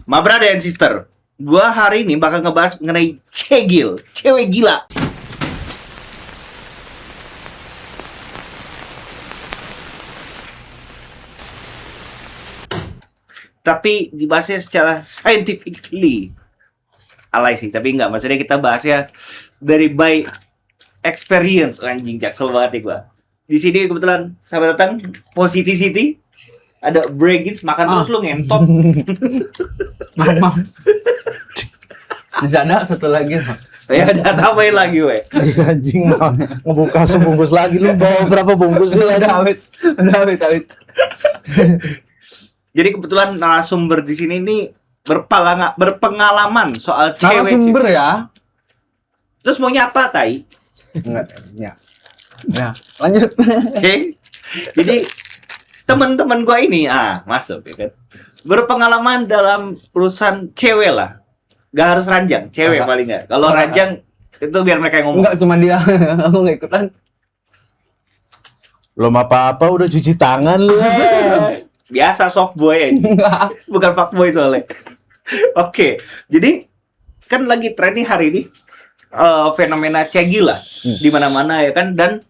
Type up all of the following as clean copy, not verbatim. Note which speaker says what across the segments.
Speaker 1: My brother and sister, gua hari ini bakal ngebahas mengenai cegil, cewek gila. Tapi dibahasnya secara scientifically. Alay sih, tapi enggak. Maksudnya kita bahasnya dari by experience. Anjing, jaksel banget ya gua. Di sini kebetulan sampai datang Positivity. Ada Breggins, makan terus lu ngentot.
Speaker 2: Maaf. Masih ada satu lagi.
Speaker 1: Ya udah tambahin lagi we.
Speaker 3: Anjing mau ngebuka sebungkus lagi, lu bawa berapa bungkus sih?
Speaker 2: Udah habis.
Speaker 1: Jadi kebetulan narasumber di sini ini berpengalaman soal cewek.
Speaker 2: Narasumber ya?
Speaker 1: Terus maunya apa, Tai?
Speaker 2: Enggak, ya. Ya, lanjut.
Speaker 1: Oke. Jadi teman-teman gua ini masuk ya kan. Berpengalaman dalam urusan cewek lah. Gak harus ranjang, cewek paling enggak. Kalau ranjang itu biar mereka yang ngomong.
Speaker 2: Enggak, cuma dia. Aku enggak ikutan.
Speaker 3: Belum apa-apa udah cuci tangan lu.
Speaker 1: Biasa soft boy aja. Bukan fuck boy soalnya. Oke. Jadi kan lagi tren nih hari ini fenomena cegil lah di mana-mana ya kan, dan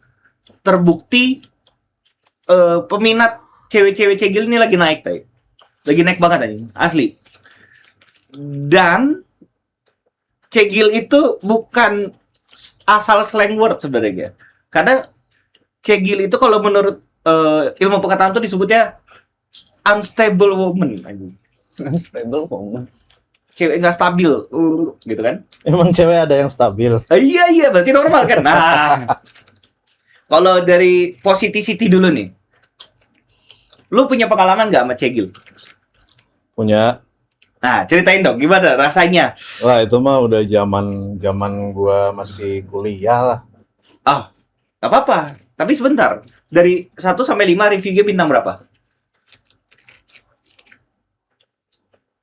Speaker 1: terbukti peminat cewek-cewek cegil ini lagi naik, Tai. Lagi naik banget aja, asli. Dan cegil itu bukan asal slang word sebenarnya. Karena cegil itu kalau menurut ilmu pengetahuan itu disebutnya unstable woman.
Speaker 2: Unstable woman.
Speaker 1: Cewek nggak stabil, gitu kan?
Speaker 3: Emang cewek ada yang stabil?
Speaker 1: Iya, berarti normal kan? Nah, kalau dari Positivity dulu nih, lu punya pengalaman nggak sama cegil?
Speaker 3: Punya.
Speaker 1: Nah, ceritain dong, gimana rasanya?
Speaker 3: Lah itu mah udah zaman gua masih kuliah lah.
Speaker 1: Nggak apa-apa. Tapi sebentar, dari 1 sampai 5 reviewnya bintang berapa?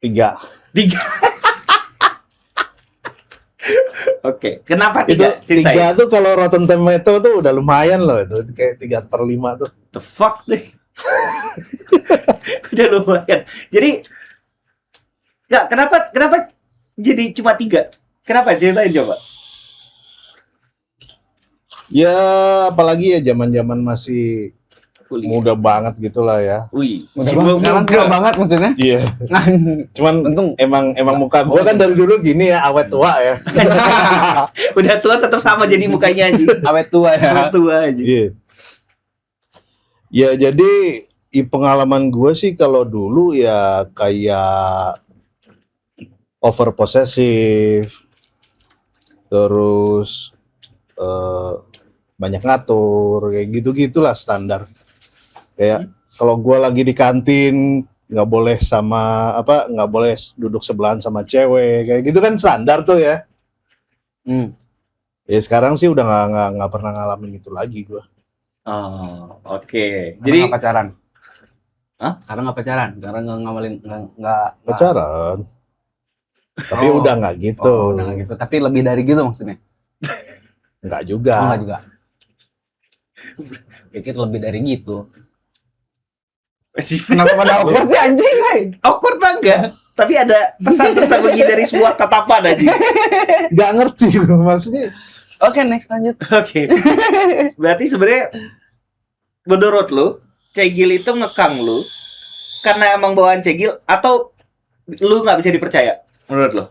Speaker 3: 3.
Speaker 1: 3. Oke, kenapa
Speaker 3: Itu
Speaker 1: 3? Ceritain.
Speaker 3: 3 tuh kalau Rotten Tomato tuh udah lumayan loh, itu kayak 3/5 tuh.
Speaker 1: The fuck deh. Udah lumayan. Jadi nggak, kenapa jadi cuma 3? Kenapa? Ceritain coba.
Speaker 3: Ya apalagi ya zaman-zaman masih
Speaker 1: Kuliah.
Speaker 3: muda banget gitulah ya.
Speaker 1: Wih,
Speaker 2: Udah banget, sekarang tua banget maksudnya.
Speaker 3: Iya. Cuman
Speaker 2: Untung.
Speaker 3: emang muka gua kan dari dulu gini ya, awet tua ya.
Speaker 1: Udah tua tetap sama jadi mukanya aja.
Speaker 2: Awet tua ya.
Speaker 1: Awet tua aja.
Speaker 3: Iya. Ya jadi pengalaman gue sih kalau dulu ya kayak over possessive, terus banyak ngatur, kayak gitu-gitulah standar. Kayak kalau gue lagi di kantin nggak boleh duduk sebelahan sama cewek, kayak gitu kan standar tuh ya. Ya sekarang sih udah nggak pernah ngalamin itu lagi gue.
Speaker 1: Oh, oke.
Speaker 2: Jadi
Speaker 1: Jadi
Speaker 2: nggak pacaran.
Speaker 1: Hah?
Speaker 2: Karena nggak pacaran, karena nggak ngamalin nggak
Speaker 3: Pacaran. Tapi
Speaker 2: Oh.
Speaker 3: udah nggak gitu.
Speaker 2: Oh, udah nggak gitu. Tapi lebih dari gitu maksudnya.
Speaker 3: Nggak juga.
Speaker 2: Oh, nggak juga. Pikir lebih dari gitu. Kenapa pada awkward sih anjing, wey?
Speaker 1: awkward banget. Tapi ada pesan tersembunyi dari sebuah tatapan aja.
Speaker 3: Nggak ngerti gue maksudnya.
Speaker 2: Oke, next lanjut.
Speaker 1: Oke. Berarti sebenarnya menurut lu, cegil itu ngekang lu karena emang bawaan cegil atau lu nggak bisa dipercaya menurut lu?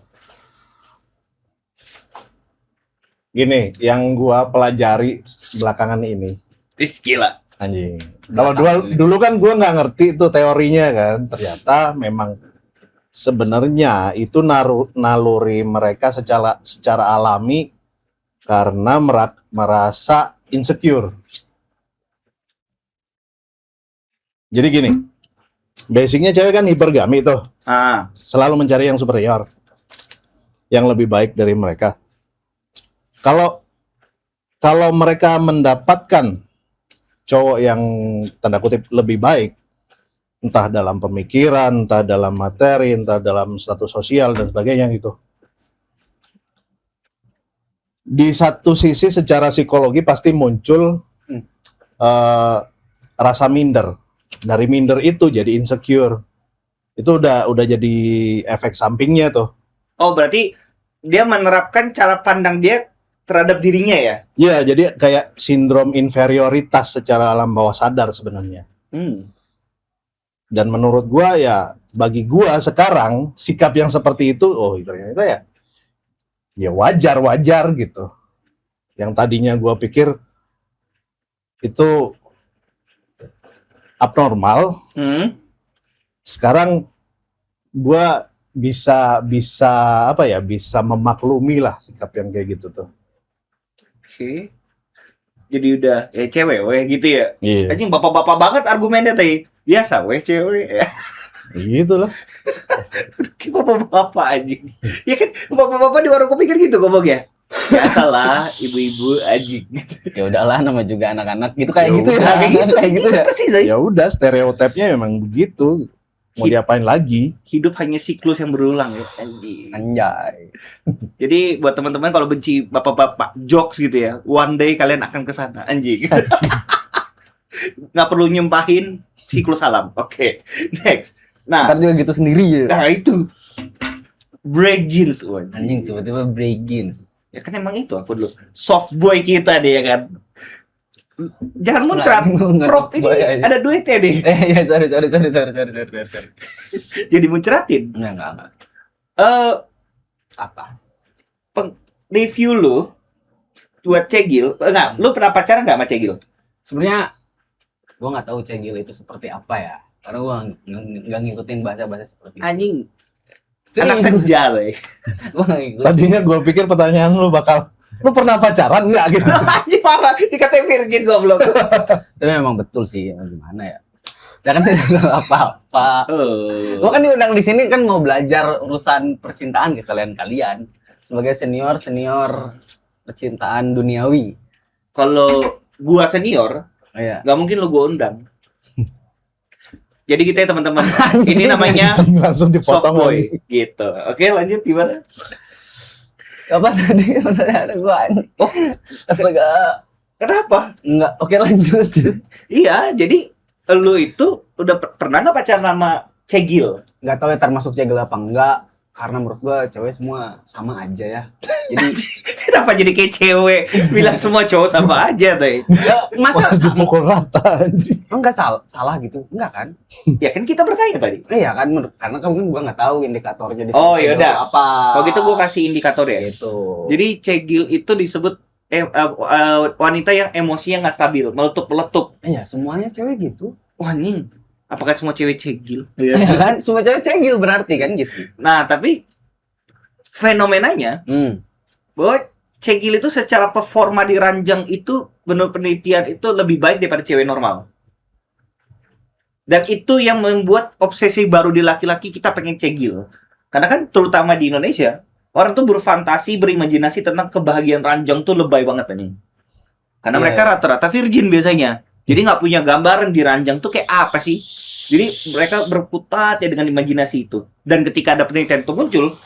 Speaker 3: Gini, yang gua pelajari belakangan ini,
Speaker 1: Gila.
Speaker 3: anjing. Kalau dulu kan gua nggak ngerti itu teorinya kan. Ternyata memang sebenarnya itu naluri mereka secara alami karena merasa insecure. Jadi gini, basicnya cewek kan hipergami tuh, selalu mencari yang superior, yang lebih baik dari mereka. Kalau mereka mendapatkan cowok yang tanda kutip lebih baik, entah dalam pemikiran, entah dalam materi, entah dalam status sosial dan sebagainya gitu, di satu sisi secara psikologi pasti muncul rasa minder. Dari minder itu jadi insecure. Itu udah jadi efek sampingnya tuh.
Speaker 1: Oh, berarti dia menerapkan cara pandang dia terhadap dirinya ya?
Speaker 3: Iya, jadi kayak sindrom inferioritas secara alam bawah sadar sebenarnya. Dan menurut gua ya, bagi gua sekarang sikap yang seperti itu, ternyata ya wajar gitu. Yang tadinya gua pikir itu abnormal, sekarang gua bisa memaklumi lah sikap yang kayak gitu tuh.
Speaker 1: Oke. Jadi udah cewek gitu ya.
Speaker 3: Iya.
Speaker 1: Anjing bapak-bapak banget argumennya tadi. Biasa cewek ya.
Speaker 3: Gitu lah.
Speaker 1: Bapak-bapak anjing. Ya kan bapak-bapak di warung kopi kan gitu ngomongnya. Biasalah ibu-ibu anjing.
Speaker 2: Ya udahlah, nama juga anak-anak gitu kayak
Speaker 3: Ya
Speaker 2: gitu
Speaker 3: udah,
Speaker 2: ya.
Speaker 1: Kayak gitu ya. Persis aja.
Speaker 3: Ya udah, stereotipnya memang begitu. Mau diapain lagi?
Speaker 1: Hidup hanya siklus yang berulang ya anjing.
Speaker 2: Anjay.
Speaker 1: Jadi buat teman-teman kalau benci bapak-bapak jokes gitu ya, one day kalian akan ke sana anjing. Nggak perlu nyumpahin siklus alam. Oke. Next. Nah,
Speaker 2: Ntar juga gitu sendiri ya.
Speaker 1: nah itu breakins
Speaker 2: Anjing tiba-tiba breakins.
Speaker 1: ya kan emang itu aku dulu soft boy kita deh ya kan. Jangan muncrat. Prop ini ada duitnya nih.
Speaker 2: Ya sorry.
Speaker 1: Jadi muncratin.
Speaker 2: Enggak. Apa?
Speaker 1: Review lu buat Cegil. Enggak, lu pernah pacaran enggak sama Cegil?
Speaker 2: Sebenarnya gua nggak tahu Cegil itu seperti apa ya. Karena gua nggak ngikutin bahasa-bahasa seperti itu.
Speaker 1: Anjing. Anak senja loh.
Speaker 2: Gua nggak ngikutin.
Speaker 3: Tadinya gue pikir pertanyaan lu pernah pacaran nggak gitu?
Speaker 1: Anjing parah, dikatain virgin goblok.
Speaker 2: Tapi memang betul sih, gimana ya? Saya kan tidak tahu apa-apa. Gua kan diundang di sini kan mau belajar urusan percintaan ke kalian sebagai senior percintaan duniawi.
Speaker 1: Kalau gua senior,
Speaker 2: Iya.
Speaker 1: nggak mungkin lu gua undang. Jadi gitu ya teman-teman. Ini namanya
Speaker 3: Langsung
Speaker 1: soft
Speaker 3: dipotong
Speaker 1: boy
Speaker 3: lagi.
Speaker 1: gitu. Oke, lanjut gimana?
Speaker 2: Apa tadi ada gua anjing.
Speaker 1: Oh,
Speaker 2: Astaga.
Speaker 1: kenapa?
Speaker 2: Enggak, oke lanjut.
Speaker 1: Iya, jadi lu itu udah pernah nggak pacaran sama Cegil?
Speaker 2: Enggak tahu ya termasuk Cegil apa enggak, karena menurut gua cewek semua sama aja ya. Jadi
Speaker 1: Kenapa jadi kayak cewek bilang semua cowok sama aja teh?
Speaker 2: ya, masa
Speaker 3: Wah, dipukul rata anjing.
Speaker 2: enggak salah gitu. Enggak kan?
Speaker 1: Ya kan kita bertanya tadi.
Speaker 2: Iya kan, karena kan gua nggak tahu indikatornya di
Speaker 1: Oh,
Speaker 2: Cegil
Speaker 1: yaudah.
Speaker 2: apa.
Speaker 1: Kalau gitu gua kasih indikator ya.
Speaker 2: Gitu.
Speaker 1: Jadi Cegil itu disebut wanita yang emosinya nggak stabil, meletup-meletup.
Speaker 2: Iya, semuanya cewek gitu.
Speaker 1: Wah, anjing. Apakah semua cewek Cegil?
Speaker 2: Iya kan? Semua cewek Cegil berarti kan gitu.
Speaker 1: Nah, tapi fenomenanya bahwa Cegil itu secara performa di ranjang itu menurut penelitian itu lebih baik daripada cewek normal. Dan itu yang membuat obsesi baru di laki-laki kita pengen Cegil. Karena kan terutama di Indonesia, orang tuh berfantasi, berimajinasi tentang kebahagiaan ranjang tuh lebay banget anjing. Karena mereka rata-rata virgin biasanya. Jadi nggak punya gambaran di ranjang tuh kayak apa sih. Jadi mereka berkutat ya dengan imajinasi itu. Dan ketika ada penelitian itu muncul,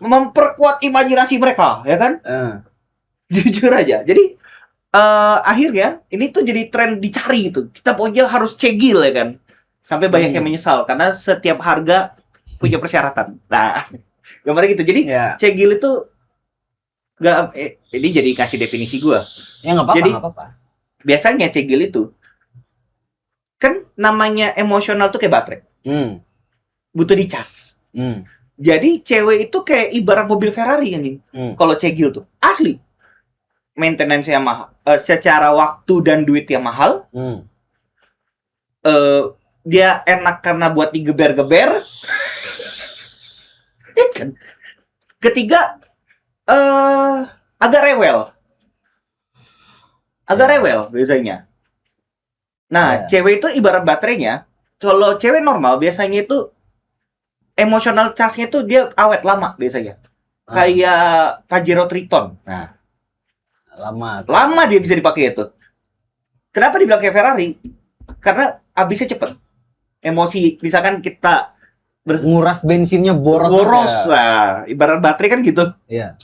Speaker 1: memperkuat imajinasi mereka, ya kan? Jujur aja. Jadi akhirnya ini tuh jadi tren dicari gitu. Kita pokoknya harus Cegil ya kan. Sampai banyak yang menyesal karena setiap harga punya persyaratan. Nah, gambarnya gitu. Jadi Cegil itu nggak ini jadi kasih definisi gua.
Speaker 2: Ya nggak apa-apa.
Speaker 1: Jadi
Speaker 2: nggak apa-apa.
Speaker 1: biasanya Cegil itu kan namanya emosional tuh kayak baterai. Butuh dicas. Jadi cewek itu kayak ibarat mobil Ferrari anjing. Kalau Cegil tuh asli. Maintenance-nya mahal, secara waktu dan duitnya mahal. Dia enak karena buat digeber-geber. Kan? Ketiga, agak rewel biasanya. Nah, cewek itu ibarat baterainya. Kalau cewek normal biasanya itu emosional charge-nya tuh dia awet lama biasanya. Kayak Pajero Triton. Nah, lama dia bisa dipakai itu. Kenapa dibilang kayak Ferrari? Karena habisnya cepet. Emosi, misalkan kita
Speaker 2: nguras bensinnya boros
Speaker 1: lah. Ibarat baterai kan gitu.
Speaker 2: Iya.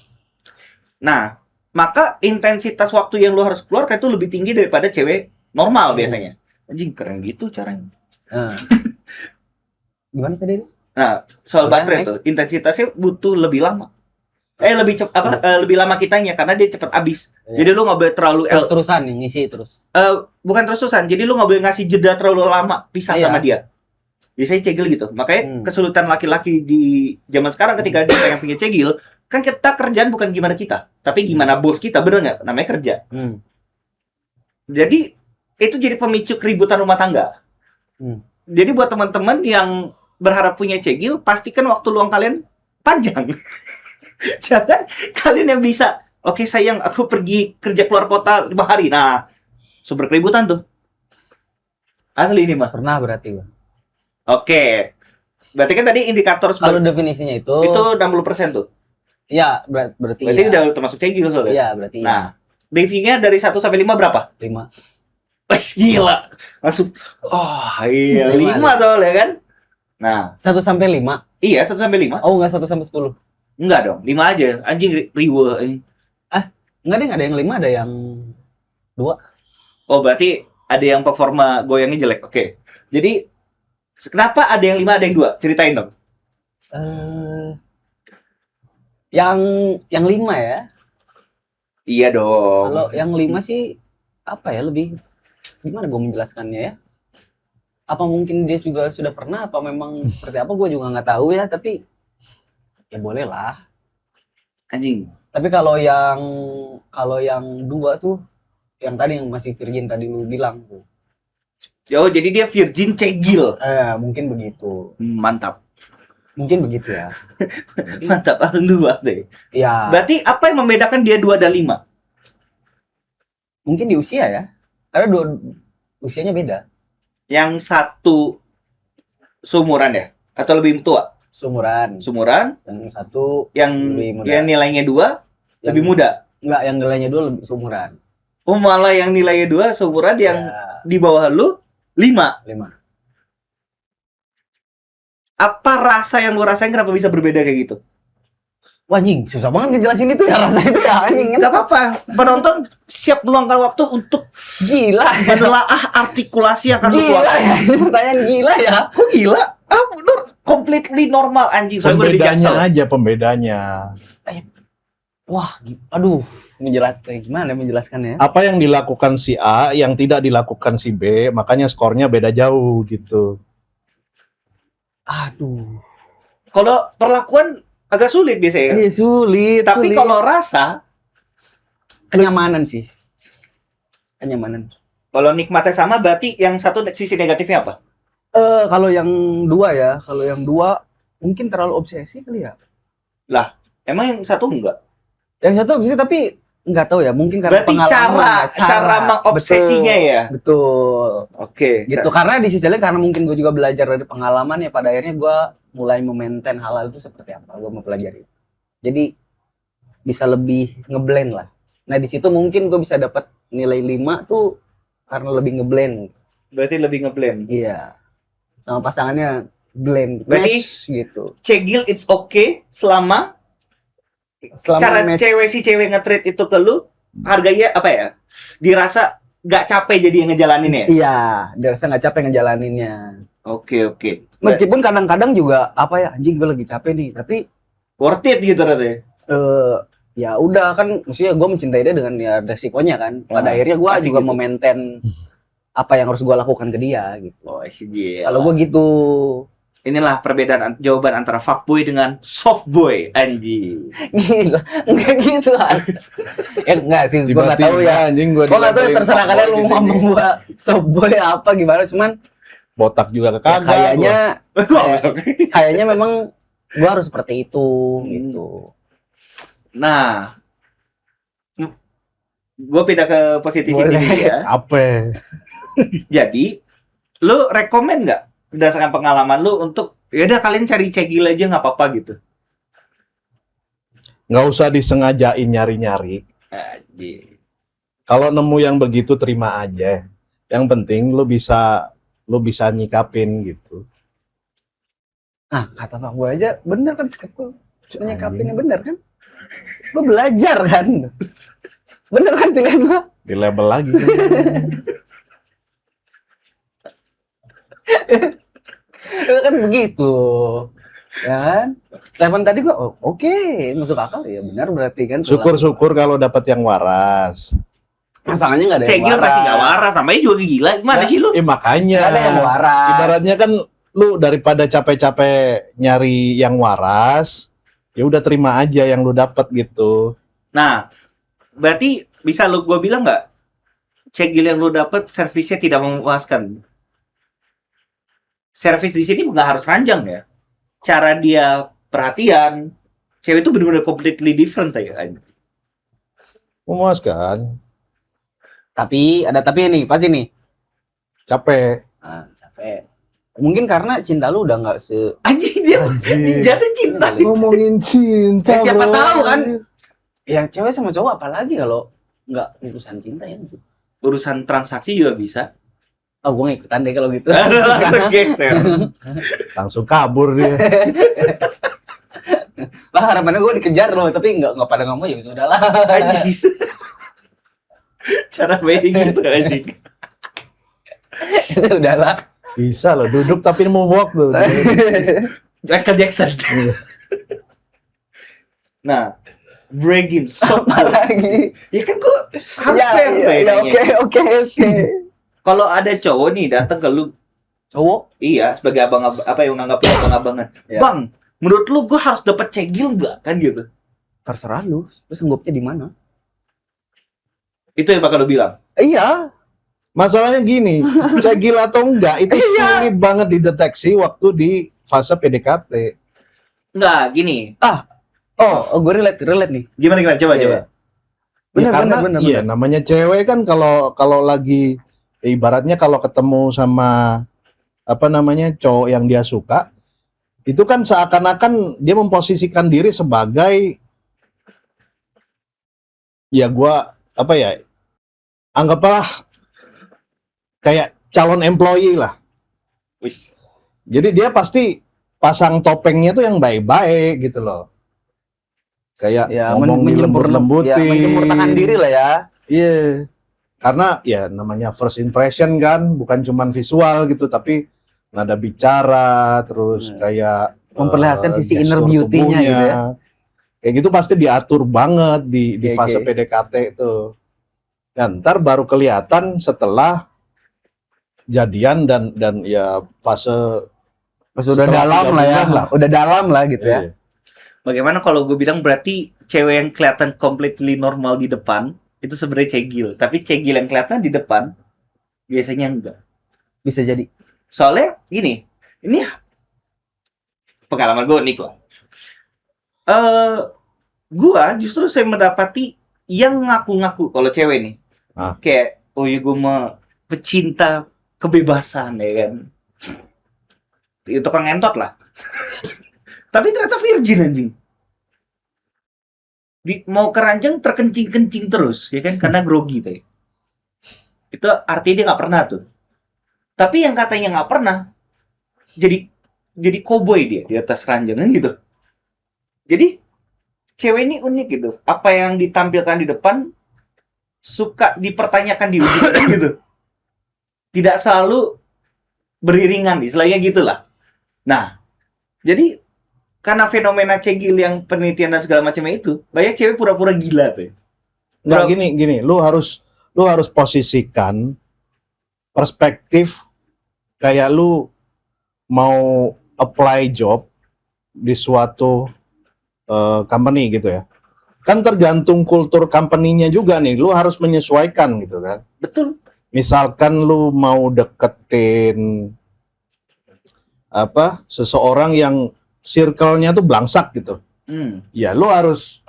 Speaker 1: Nah, maka intensitas waktu yang lu harus keluarkan itu lebih tinggi daripada cewek normal biasanya. Anjing keren gitu caranya.
Speaker 2: Gimana tadi?
Speaker 1: Nah, soal
Speaker 2: Oke,
Speaker 1: baterai
Speaker 2: next.
Speaker 1: tuh intensitasnya butuh lebih lama. Lebih lama kitanya karena dia cepat habis.
Speaker 2: Iya.
Speaker 1: Jadi lu nggak boleh terlalu
Speaker 2: Terus-terusan nih, ngisi terus.
Speaker 1: bukan terusan. Jadi lu nggak boleh ngasih jeda terlalu lama pisah
Speaker 2: Iya.
Speaker 1: sama dia. Biasanya cegil gitu. Makanya
Speaker 2: Hmm.
Speaker 1: kesulitan laki-laki di zaman sekarang ketika dia pengen punya cegil, kan kita kerjaan bukan gimana kita, tapi gimana bos kita, bener nggak? Namanya kerja. Jadi itu jadi pemicu keributan rumah tangga. Jadi buat teman-teman yang berharap punya cegil, pastikan waktu luang kalian panjang. Jangan kalian yang bisa, oke sayang, aku pergi kerja keluar kota 5 hari. Nah, sumber keributan tuh. Asli ini mah.
Speaker 2: Pernah berarti gua.
Speaker 1: Oke. Berarti kan tadi indikator
Speaker 2: Kalau definisinya itu
Speaker 1: 60% tuh.
Speaker 2: ya berarti
Speaker 1: Berarti
Speaker 2: iya.
Speaker 1: udah termasuk cegil soalnya.
Speaker 2: Iya, berarti
Speaker 1: Nah, DV-nya dari 1 sampai 5 berapa?
Speaker 2: 5.
Speaker 1: Wes gila. Langsung iya, 5
Speaker 2: 5
Speaker 1: soalnya kan. Nah,
Speaker 2: 1 sampai 5.
Speaker 1: iya 1 sampai 5.
Speaker 2: Oh, enggak 1 sampai 10.
Speaker 1: Enggak dong, 5 aja. Anjing riwe.
Speaker 2: Enggak deh, ada yang 5, ada yang 2.
Speaker 1: Oh, berarti ada yang performa goyangnya jelek. Oke. Jadi kenapa ada yang 5, ada yang 2? Ceritain dong.
Speaker 2: Yang 5 ya.
Speaker 1: Iya dong.
Speaker 2: Kalau yang 5 sih apa ya, lebih gimana gue menjelaskannya ya? Apa mungkin dia juga sudah pernah, apa memang seperti apa, gue juga nggak tahu ya, tapi ya boleh lah.
Speaker 1: Anjing.
Speaker 2: Tapi kalau yang 2 tuh, yang tadi yang masih virgin tadi lu bilang tuh.
Speaker 1: Oh, jadi dia virgin cegil.
Speaker 2: Mungkin begitu.
Speaker 1: Mantap.
Speaker 2: Mungkin begitu ya.
Speaker 1: Mantap, langsung 2 deh.
Speaker 2: Ya,
Speaker 1: Berarti apa yang membedakan dia 2 dan 5?
Speaker 2: mungkin di usia ya. Karena usianya beda.
Speaker 1: Yang satu seumuran ya? Atau lebih tua?
Speaker 2: Seumuran. Yang satu
Speaker 1: Yang
Speaker 2: lebih muda.
Speaker 1: yang nilainya 2 lebih muda.
Speaker 2: Enggak, yang nilainya 2 lebih seumuran.
Speaker 1: Oh, malah yang nilainya 2 seumuran, yang
Speaker 2: Ya,
Speaker 1: di bawah lu 5.
Speaker 2: 5.
Speaker 1: Apa rasa yang lu rasain kenapa bisa berbeda kayak gitu?
Speaker 2: Wah, anjing, susah banget ngejelasin itu ya, rasa itu ya, anjing.
Speaker 1: Enggak apa-apa. Penonton siap meluangkan waktu untuk
Speaker 2: Gila ya.
Speaker 1: menelaah artikulasi yang akan lu
Speaker 2: Gila
Speaker 1: keluarkan.
Speaker 2: ya, ini pertanyaan gila ya.
Speaker 1: Kok gila? Bener. Completely normal, anjing. Soalnya gue udah di
Speaker 3: Pembedanya
Speaker 1: Jaksel.
Speaker 3: aja, pembedanya.
Speaker 2: Wah, aduh, gimana menjelaskannya?
Speaker 3: Apa yang dilakukan si A yang tidak dilakukan si B, makanya skornya beda jauh gitu.
Speaker 2: Aduh.
Speaker 1: Kalau perlakuan agak sulit biasanya.
Speaker 2: Sulit.
Speaker 1: Tapi kalau rasa,
Speaker 2: kenyamanan sih. Kenyamanan.
Speaker 1: kalau nikmatnya sama, berarti yang satu sisi negatifnya apa?
Speaker 2: Kalau yang 2 ya, mungkin terlalu obsesi kali ya.
Speaker 1: Emang yang satu enggak?
Speaker 2: Yang satu obsesi tapi nggak tahu ya, mungkin karena
Speaker 1: Berarti
Speaker 2: pengalaman.
Speaker 1: cara mengobsesinya ya?
Speaker 2: Betul.
Speaker 1: Oke.
Speaker 2: Gitu, karena di sisi lain karena mungkin gue juga belajar dari pengalaman ya, pada akhirnya gue mulai memaintain hal-hal itu seperti apa, gue mau pelajari. Jadi bisa lebih ngeblend lah. Nah di situ mungkin gue bisa dapat nilai 5 tuh karena lebih ngeblend.
Speaker 1: Berarti lebih ngeblend.
Speaker 2: Iya. Sama pasangannya blend,
Speaker 1: Berarti
Speaker 2: match gitu.
Speaker 1: Cegil it's okay selama cara
Speaker 2: match.
Speaker 1: si cewek nge-treat itu ke lu, harganya apa ya? Dirasa gak capek jadi yang ngejalanin ya?
Speaker 2: Iya, dirasa nggak capek ngejalaninnya.
Speaker 1: Oke.
Speaker 2: Meskipun kadang-kadang juga apa ya, anjing gue lagi capek nih, tapi
Speaker 1: Worth it gitu rasanya.
Speaker 2: ya udah kan, maksudnya gue mencintai dia dengan ya resikonya kan. Pada akhirnya gue
Speaker 1: pasti
Speaker 2: juga
Speaker 1: gitu.
Speaker 2: memaintain apa yang harus gue lakukan ke dia gitu.
Speaker 1: Oh, gila.
Speaker 2: Kalau gue gitu.
Speaker 1: Inilah perbedaan jawaban antara fuckboy dengan softboy, anjing.
Speaker 2: Gila, enggak gitu As. Ya enggak sih, gue nggak tahu ya.
Speaker 3: Anjing
Speaker 2: Gue nggak tahu ya, terserah kalian lu ngomong gue softboy apa gimana, cuman
Speaker 3: botak juga
Speaker 2: ya
Speaker 3: kagak.
Speaker 2: kayaknya memang gue harus seperti itu gitu.
Speaker 1: Nah, gue pindah ke positif ini ya.
Speaker 3: Apa?
Speaker 1: Jadi, lu rekomen nggak berdasarkan pengalaman lu untuk ya udah kalian cari cegil aja nggak apa-apa gitu?
Speaker 3: Nggak usah disengajain nyari-nyari.
Speaker 1: Anjing.
Speaker 3: Kalau nemu yang begitu terima aja. Yang penting lu bisa nyikapin gitu.
Speaker 2: Ah, kata Pak gue aja bener kan, sikap gue menyikapinnya bener kan? Gue belajar kan, bener kan pilihan gue?
Speaker 3: Di label lagi.
Speaker 2: Kan begitu. Ya kan? Statement tadi gua oke, masuk akal ya benar berarti kan.
Speaker 3: Syukur-syukur kalau dapat yang waras.
Speaker 2: Masalahnya nggak ada yang
Speaker 1: Cegil
Speaker 2: waras.
Speaker 1: pasti nggak waras, namanya juga gila. Gimana sih lu?
Speaker 3: Makanya.
Speaker 2: Nggak ada yang waras.
Speaker 3: Ibaratnya kan lu daripada capek-capek nyari yang waras, ya udah terima aja yang lu dapat gitu.
Speaker 1: Nah, berarti bisa gue bilang nggak, cegil yang lu dapat servisnya tidak memuaskan. Servis di sini nggak harus ranjang ya. Cara dia perhatian, cewek itu benar-benar completely different ya.
Speaker 3: Memuaskan.
Speaker 2: Tapi ada tapi nih, pasti nih.
Speaker 3: Capek.
Speaker 2: Capek. Mungkin karena cinta lu udah nggak
Speaker 1: Anjing dia jatuh cinta.
Speaker 3: Ngomongin cinta.
Speaker 2: siapa
Speaker 3: bro.
Speaker 2: tahu kan? Ya cewek sama cowok apalagi kalau nggak urusan cinta ya sih.
Speaker 1: Urusan transaksi juga bisa.
Speaker 2: Oh, gue ngikutan deh kalau gitu.
Speaker 1: Langsung geser.
Speaker 3: Langsung kabur dia.
Speaker 2: Lah harapannya gue dikejar loh, tapi nggak pada ngomong ya sudah lah.
Speaker 1: Anjing. Cara wedding gitu anjing.
Speaker 2: Sudah lah.
Speaker 3: Bisa loh, duduk tapi mau walk tuh.
Speaker 1: Michael Jackson. Nah, breaking so
Speaker 2: Apalagi.
Speaker 1: ya kan gue harus
Speaker 2: Ya,
Speaker 1: fair nanya.
Speaker 2: oke.
Speaker 1: Kalau ada cowok nih datang ke lu,
Speaker 2: Cowok?
Speaker 1: iya sebagai abang apa yang menganggap abang-abangan,
Speaker 2: Ya.
Speaker 1: bang, menurut lu gue harus dapat cegil nggak kan gitu?
Speaker 2: Terserah lu. Terus nggopnya di mana?
Speaker 1: Itu yang bakal lu bilang.
Speaker 2: Iya.
Speaker 3: Masalahnya gini, cegil atau enggak itu sulit banget dideteksi waktu di fase PDKT.
Speaker 1: Nggak gini.
Speaker 2: Oh, gue relate nih.
Speaker 1: Gimana coba.
Speaker 2: Iya.
Speaker 3: Ya, karena
Speaker 2: Bener.
Speaker 3: iya namanya cewek kan kalau lagi ibaratnya kalau ketemu sama apa namanya cowok yang dia suka, itu kan seakan-akan dia memposisikan diri sebagai ya gua apa ya, anggaplah kayak calon employee lah.
Speaker 1: Wis.
Speaker 3: Jadi dia pasti pasang topengnya tuh yang baik-baik gitu loh. Kayak
Speaker 2: Ya,
Speaker 3: ngomong dilembut-lembutin.
Speaker 2: ya, menjemur tangan diri lah ya.
Speaker 3: Iya. Karena ya namanya first impression kan, bukan cuman visual gitu, tapi nada bicara, terus kayak
Speaker 2: Memperlihatkan sisi inner
Speaker 3: gestur
Speaker 2: beauty-nya
Speaker 3: tubuhnya.
Speaker 2: gitu ya.
Speaker 3: Kayak gitu pasti diatur banget di
Speaker 2: Oke,
Speaker 3: fase
Speaker 2: oke.
Speaker 3: PDKT itu. Dan ntar baru kelihatan setelah jadian dan ya fase
Speaker 2: Pas udah
Speaker 3: setelah
Speaker 2: dalam
Speaker 3: 3
Speaker 2: lah ya.
Speaker 3: bulan lah.
Speaker 2: Udah dalam lah gitu ya.
Speaker 3: Iya.
Speaker 1: Bagaimana kalau gue bilang berarti cewek yang kelihatan completely normal di depan itu sebenarnya cegil, tapi cegil yang kelihatan di depan biasanya enggak.
Speaker 2: Bisa jadi.
Speaker 1: Soalnya gini, ini pengalaman gue unik lah. Gua justru saya mendapati yang ngaku-ngaku kalau cewek nih, kayak oh iya gue mah pecinta kebebasan ya kan, itu tukang ngentot lah. Tapi ternyata virgin anjing. Mau keranjang terkencing-kencing terus ya kan karena grogi tuh. Itu artinya dia nggak pernah tuh. Tapi yang katanya nggak pernah jadi koboi dia di atas ranjang kan gitu. Jadi cewek ini unik gitu. Apa yang ditampilkan di depan suka dipertanyakan di ujung gitu. Tidak selalu beriringan, istilahnya gitulah. Nah, jadi karena fenomena cegil yang penelitian dan segala macamnya itu, banyak cewek pura-pura gila tuh.
Speaker 3: Nggak, gini, lu harus posisikan perspektif kayak lu mau apply job di suatu company gitu ya. Kan tergantung kultur company-nya juga nih, lu harus menyesuaikan gitu kan.
Speaker 1: Betul.
Speaker 3: Misalkan lu mau deketin seseorang yang circle-nya tuh belangsak gitu. Ya lu harus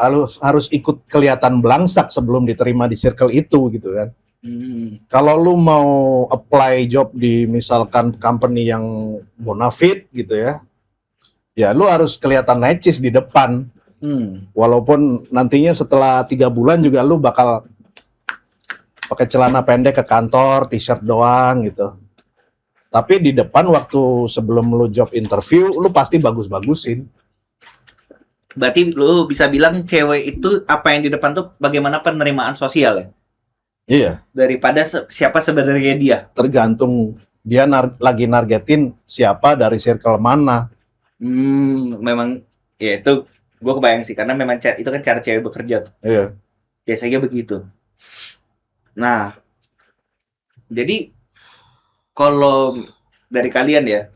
Speaker 3: ikut kelihatan belangsak sebelum diterima di circle itu gitu kan. Kalau lu mau apply job di misalkan company yang bonafide gitu ya lu harus kelihatan necis di depan. Walaupun nantinya setelah 3 bulan juga lu bakal pakai celana pendek ke kantor, t-shirt doang gitu. Tapi di depan waktu sebelum lu job interview, lu pasti bagus-bagusin.
Speaker 1: Berarti lu bisa bilang cewek itu apa yang di depan tuh bagaimana penerimaan sosial ya?
Speaker 3: Iya.
Speaker 1: Daripada siapa sebenarnya dia.
Speaker 3: Tergantung dia lagi nargetin siapa dari circle mana.
Speaker 1: Memang ya itu gue kebayang sih karena memang itu kan cara cewek bekerja tuh.
Speaker 3: Iya.
Speaker 1: Biasanya begitu. Nah, jadi kalau dari kalian ya,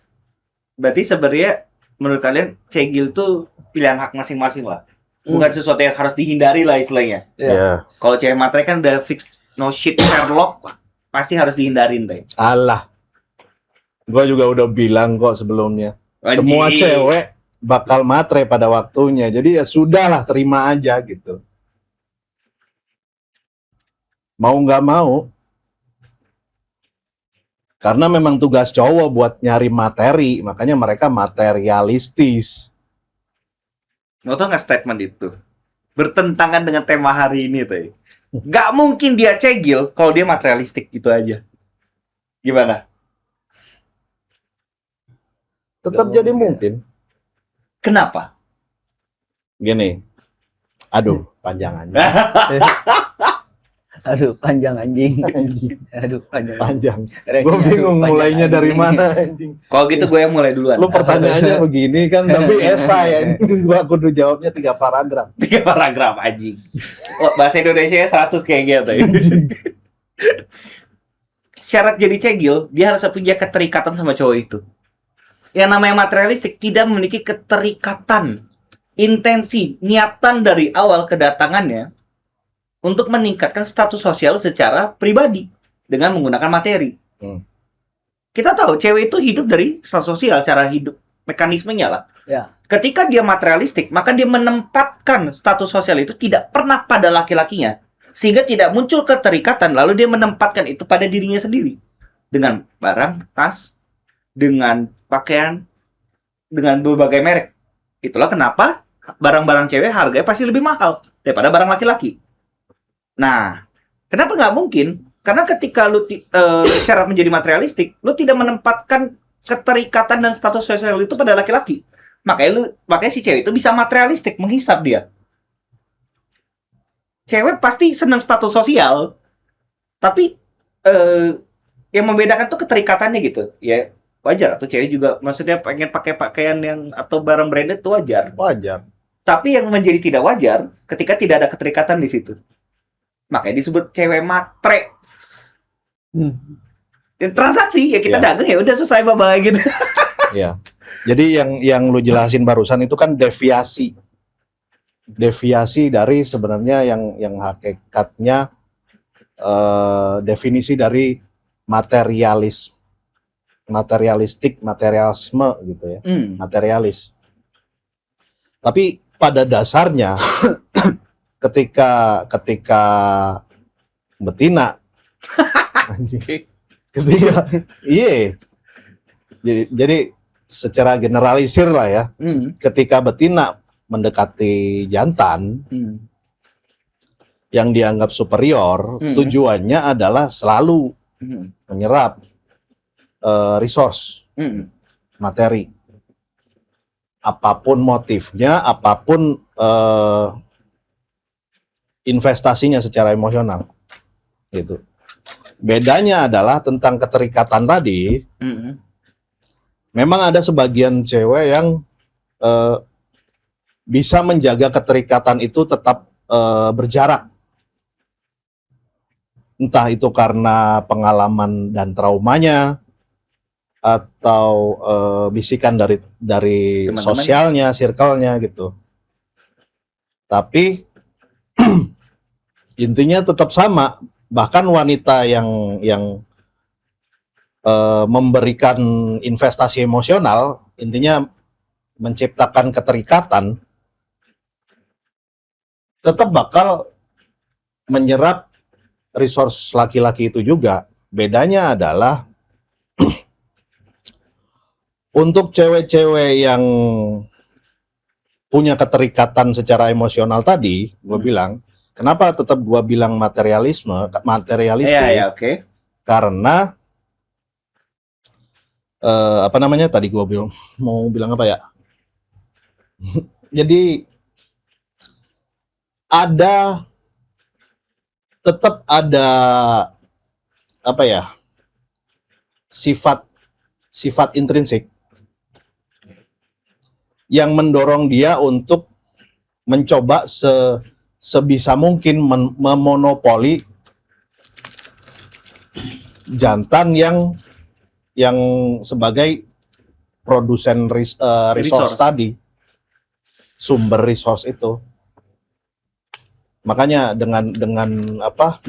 Speaker 1: berarti sebenarnya menurut kalian cegil tuh pilihan hak masing-masing lah. Bukan sesuatu yang harus dihindari lah istilahnya.
Speaker 3: Iya.
Speaker 1: Kalau cewek matre kan udah fix no shit Sherlock, pasti harus dihindarin deh.
Speaker 3: Alah. Gua juga udah bilang kok sebelumnya. Semua cewek bakal matre pada waktunya. Jadi ya sudahlah, terima aja gitu. Mau nggak mau. Karena memang tugas cowok buat nyari materi, makanya mereka materialistis.
Speaker 1: Lo tau nggak statement itu? Bertentangan dengan tema hari ini tuh. Nggak mungkin dia cegil kalau dia materialistik gitu aja. Gimana?
Speaker 3: Tetap jadi mungkin.
Speaker 1: Kenapa?
Speaker 3: Gini. Aduh, panjang aja.
Speaker 2: Aduh, panjang anjing. Aduh, panjang.
Speaker 3: Gue bingung mulainya dari mana anjing.
Speaker 1: Kalau gitu gue yang mulai duluan.
Speaker 3: Lu pertanyaannya begini kan, tapi esai anjing. Gue kudu jawabnya 3 paragraf.
Speaker 1: 3 paragraf anjing. Oh, bahasa Indonesia 100 kayak gitu. Syarat jadi cegil, dia harus punya keterikatan sama cowok itu. Yang namanya materialistik tidak memiliki keterikatan, intensi, niatan dari awal kedatangannya untuk meningkatkan status sosial secara pribadi dengan menggunakan materi. Kita tahu cewek itu hidup dari status sosial, cara hidup, mekanismenya lah.
Speaker 2: Ya.
Speaker 1: Ketika dia materialistik, maka dia menempatkan status sosial itu tidak pernah pada laki-lakinya, sehingga tidak muncul keterikatan, lalu dia menempatkan itu pada dirinya sendiri. Dengan barang, tas, dengan pakaian, dengan berbagai merek. Itulah kenapa barang-barang cewek harganya pasti lebih mahal daripada barang laki-laki. Nah, kenapa nggak mungkin? Karena ketika lu syarat menjadi materialistik, lu tidak menempatkan keterikatan dan status sosial itu pada laki-laki. Makanya si cewek itu bisa materialistik, menghisap dia. Cewek pasti senang status sosial, tapi yang membedakan tuh keterikatannya gitu. Ya wajar, atau cewek juga maksudnya pengen pakai pakaian yang atau barang branded itu wajar.
Speaker 3: Wajar.
Speaker 1: Tapi yang menjadi tidak wajar ketika tidak ada keterikatan di situ. Makanya disebut cewek matre. Transaksi ya kita dagang ya udah selesai bye-bye gitu.
Speaker 3: Ya. Jadi yang lu jelasin barusan itu kan deviasi. Deviasi dari sebenarnya yang hakikatnya definisi dari materialistik, materialisme gitu ya. Materialis. Tapi pada dasarnya ketika betina jadi secara generalisir lah ya, ketika betina mendekati jantan yang dianggap superior, tujuannya adalah selalu menyerap resource, materi, apapun motifnya, apapun investasinya secara emosional, gitu. Bedanya adalah tentang keterikatan tadi. Memang ada sebagian cewek yang bisa menjaga keterikatan itu tetap berjarak. Entah itu karena pengalaman dan traumanya, atau bisikan dari teman-teman, sosialnya, circle-nya gitu. Tapi intinya tetap sama. Bahkan wanita yang memberikan investasi emosional, intinya menciptakan keterikatan, tetap bakal menyerap resource laki-laki itu juga. Bedanya adalah untuk cewek-cewek yang punya keterikatan secara emosional tadi, gue bilang, kenapa tetap gue bilang materialistik?
Speaker 1: Okay.
Speaker 3: Karena apa namanya tadi gue mau bilang apa ya? Jadi tetap ada apa ya? Sifat intrinsik yang mendorong dia untuk mencoba sebisa mungkin memonopoli jantan yang sebagai produsen resource tadi, sumber resource itu. Makanya dengan apa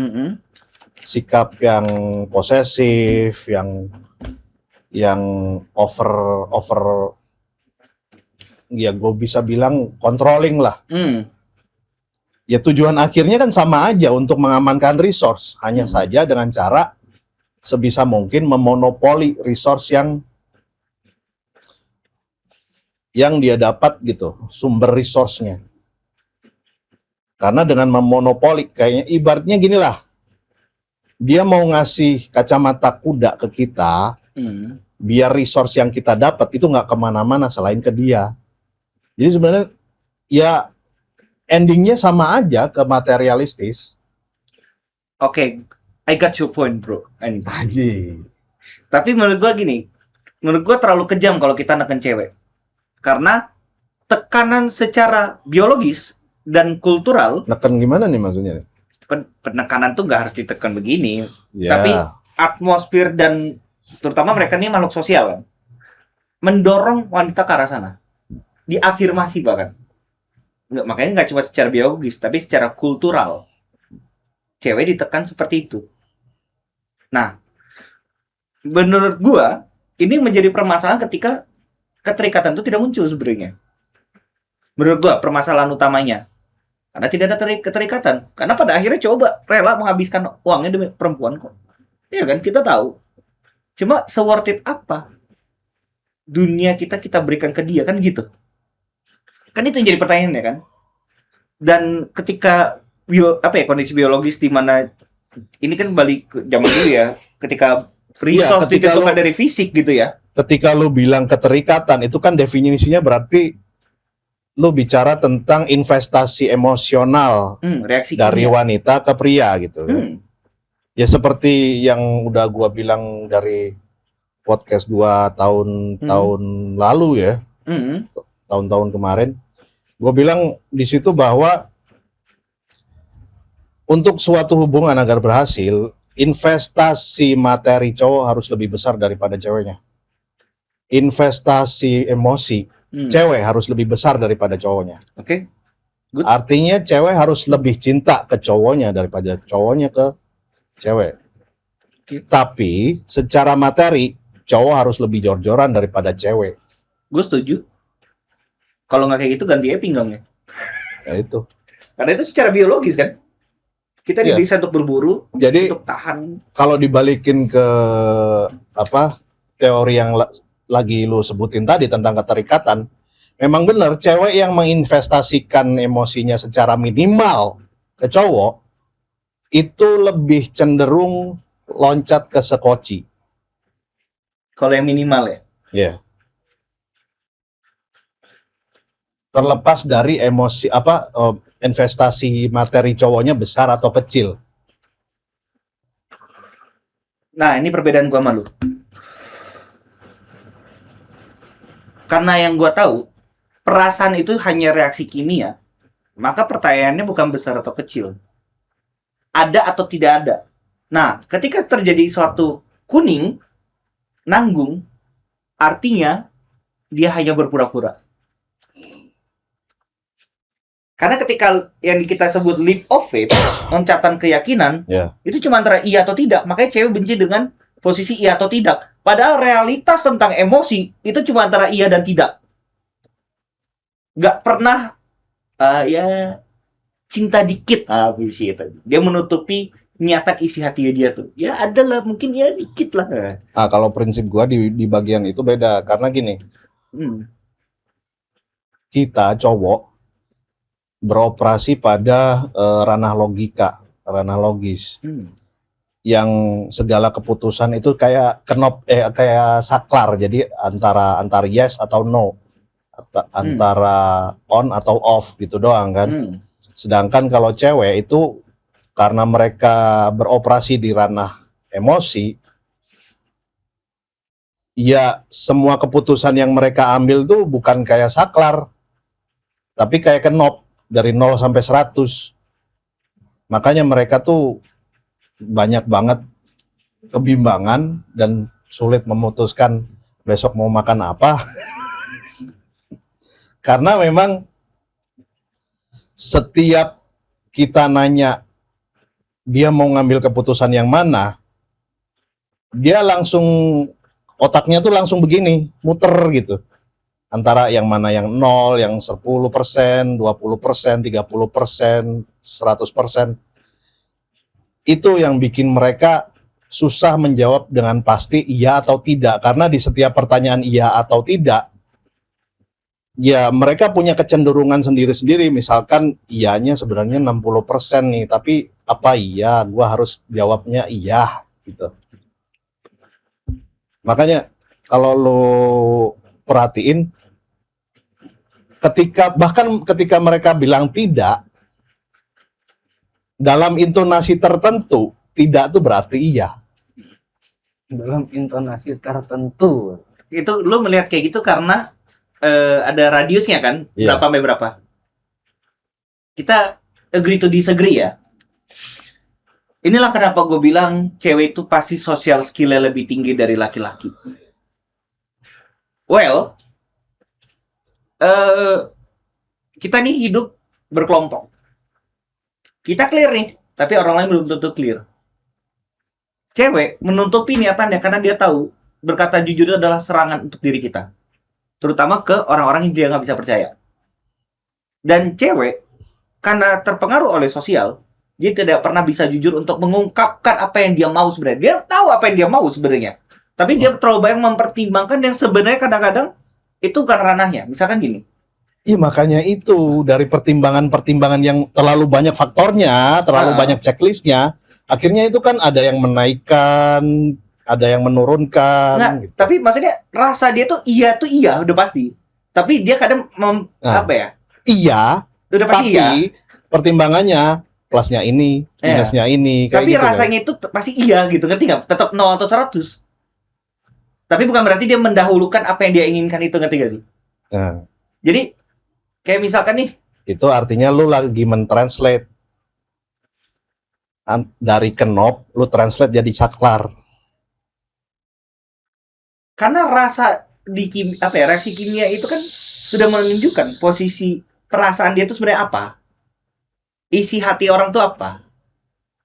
Speaker 3: sikap yang posesif, yang over ya gue bisa bilang controlling lah. Ya tujuan akhirnya kan sama aja, untuk mengamankan resource, hanya saja dengan cara sebisa mungkin memonopoli resource yang dia dapat gitu, sumber resource-nya. Karena dengan memonopoli, kayaknya ibaratnya gini lah, dia mau ngasih kacamata kuda ke kita, biar resource yang kita dapat itu nggak kemana-mana selain ke dia. Jadi sebenarnya ya endingnya sama aja, ke materialistis.
Speaker 1: Oke, I got your point, bro.
Speaker 3: Aji.
Speaker 1: Tapi menurut gua gini, menurut gua terlalu kejam kalau kita neken cewek. Karena tekanan secara biologis dan kultural.
Speaker 3: Neken gimana nih maksudnya?
Speaker 1: Penekanan tuh nggak harus ditekan begini.
Speaker 3: Ya.
Speaker 1: Tapi atmosfer dan terutama mereka ini makhluk sosial kan, mendorong wanita ke arah sana. Diafirmasi bahkan. Makanya nggak cuma secara biologis, tapi secara kultural. Cewek ditekan seperti itu. Nah, menurut gua, ini menjadi permasalahan ketika keterikatan itu tidak muncul sebenarnya. Menurut gua, permasalahan utamanya. Karena tidak ada keterikatan. Karena pada akhirnya coba rela menghabiskan uangnya demi perempuan kok. Iya kan, kita tahu. Cuma se-worth it apa dunia kita berikan ke dia, kan gitu. Kan itu yang jadi pertanyaannya kan. Dan ketika kondisi biologis di mana ini kan balik ke zaman dulu ya, ketika resource ditentukan dari fisik gitu ya.
Speaker 3: Ketika lu bilang keterikatan, itu kan definisinya berarti lu bicara tentang investasi emosional
Speaker 1: reaksi
Speaker 3: dari wanita ke pria gitu. Ya seperti yang udah gua bilang dari podcast gua tahun lalu ya, tahun-tahun kemarin. Gue bilang di situ bahwa untuk suatu hubungan agar berhasil, investasi materi cowok harus lebih besar daripada ceweknya. Investasi emosi cewek harus lebih besar daripada cowoknya.
Speaker 1: Oke. Good.
Speaker 3: Artinya cewek harus lebih cinta ke cowoknya daripada cowoknya ke cewek. Tapi secara materi cowok harus lebih jor-joran daripada cewek.
Speaker 1: Gue setuju. Kalau nggak kayak gitu ganti aja pinggangnya.
Speaker 3: Ya itu.
Speaker 1: Karena itu secara biologis kan. Kita didesain untuk berburu,
Speaker 3: jadi
Speaker 1: untuk tahan.
Speaker 3: Kalau dibalikin ke teori yang lagi lu sebutin tadi tentang keterikatan, memang benar cewek yang menginvestasikan emosinya secara minimal ke cowok itu lebih cenderung loncat ke sekoci.
Speaker 1: Kalau yang minimal ya.
Speaker 3: Iya. Terlepas dari emosi investasi materi cowoknya besar atau kecil.
Speaker 1: Nah, ini perbedaan gua sama lu. Karena yang gua tahu, perasaan itu hanya reaksi kimia, maka pertanyaannya bukan besar atau kecil. Ada atau tidak ada. Nah, ketika terjadi suatu kuning, nanggung, artinya dia hanya berpura-pura. Karena ketika yang kita sebut leap of faith, loncatan keyakinan, itu cuma antara iya atau tidak. Makanya cewek benci dengan posisi iya atau tidak. Padahal realitas tentang emosi itu cuma antara iya dan tidak. Gak pernah cinta dikit. Dia menutupi nyata isi hati dia tuh. Ya adalah mungkin ya dikit lah.
Speaker 3: Kalau prinsip gua di bagian itu beda. Karena gini, kita cowok beroperasi pada ranah logika, ranah logis, yang segala keputusan itu kayak kayak saklar, jadi antara yes atau no, antara on atau off gitu doang kan. Sedangkan kalau cewek itu karena mereka beroperasi di ranah emosi, ya semua keputusan yang mereka ambil tuh bukan kayak saklar, tapi kayak kenop dari 0 sampai 100. Makanya mereka tuh banyak banget kebimbangan dan sulit memutuskan besok mau makan apa. Karena memang setiap kita nanya dia mau ngambil keputusan yang mana, dia langsung otaknya tuh langsung begini, muter gitu. Antara yang mana yang 0, yang 10%, 20%, 30%, 100%. Itu yang bikin mereka susah menjawab dengan pasti iya atau tidak. Karena di setiap pertanyaan iya atau tidak, ya mereka punya kecenderungan sendiri-sendiri. Misalkan iyanya sebenarnya 60% nih, tapi apa iya? Gua harus jawabnya iya gitu. Makanya kalau lo perhatiin, bahkan ketika mereka bilang tidak, dalam intonasi tertentu, tidak itu berarti iya.
Speaker 2: Dalam intonasi tertentu.
Speaker 1: Itu lu melihat kayak gitu karena ada radiusnya kan,
Speaker 3: Iya.
Speaker 1: berapa sampai berapa. Kita agree to disagree ya. Inilah kenapa gue bilang cewek itu pasti social skill-nya lebih tinggi dari laki-laki. Well, kita nih hidup berkelompok. Kita clear nih, tapi orang lain belum tentu clear. Cewek menutupi niatannya karena dia tahu berkata jujur itu adalah serangan untuk diri kita. Terutama ke orang-orang yang dia nggak bisa percaya. Dan cewek, karena terpengaruh oleh sosial, dia tidak pernah bisa jujur untuk mengungkapkan apa yang dia mau sebenarnya. Dia tahu apa yang dia mau sebenarnya. Tapi dia terlalu banyak mempertimbangkan yang sebenarnya kadang-kadang itu bukan ranahnya. Misalkan gini.
Speaker 3: Iya, makanya itu dari pertimbangan-pertimbangan yang terlalu banyak faktornya, terlalu banyak checklistnya, akhirnya itu kan ada yang menaikkan, ada yang menurunkan.
Speaker 1: Nggak,
Speaker 3: gitu.
Speaker 1: tapi maksudnya rasa dia tuh iya udah pasti. Tapi dia kadang apa ya?
Speaker 3: Iya,
Speaker 1: Udah pasti
Speaker 3: tapi
Speaker 1: iya.
Speaker 3: pertimbangannya plusnya ini, minusnya ini, kayak
Speaker 1: tapi
Speaker 3: gitu.
Speaker 1: rasanya itu pasti iya gitu, ngerti nggak? Tetap 0 atau 100. Tapi bukan berarti dia mendahulukan apa yang dia inginkan itu, ngerti gak sih?
Speaker 3: Nah,
Speaker 1: jadi kayak misalkan nih,
Speaker 3: itu artinya lu lagi mentranslate dari kenop, lu translate jadi saklar.
Speaker 1: Karena rasa di reaksi kimia itu kan sudah menunjukkan posisi perasaan dia itu sebenarnya apa, isi hati orang tuh apa.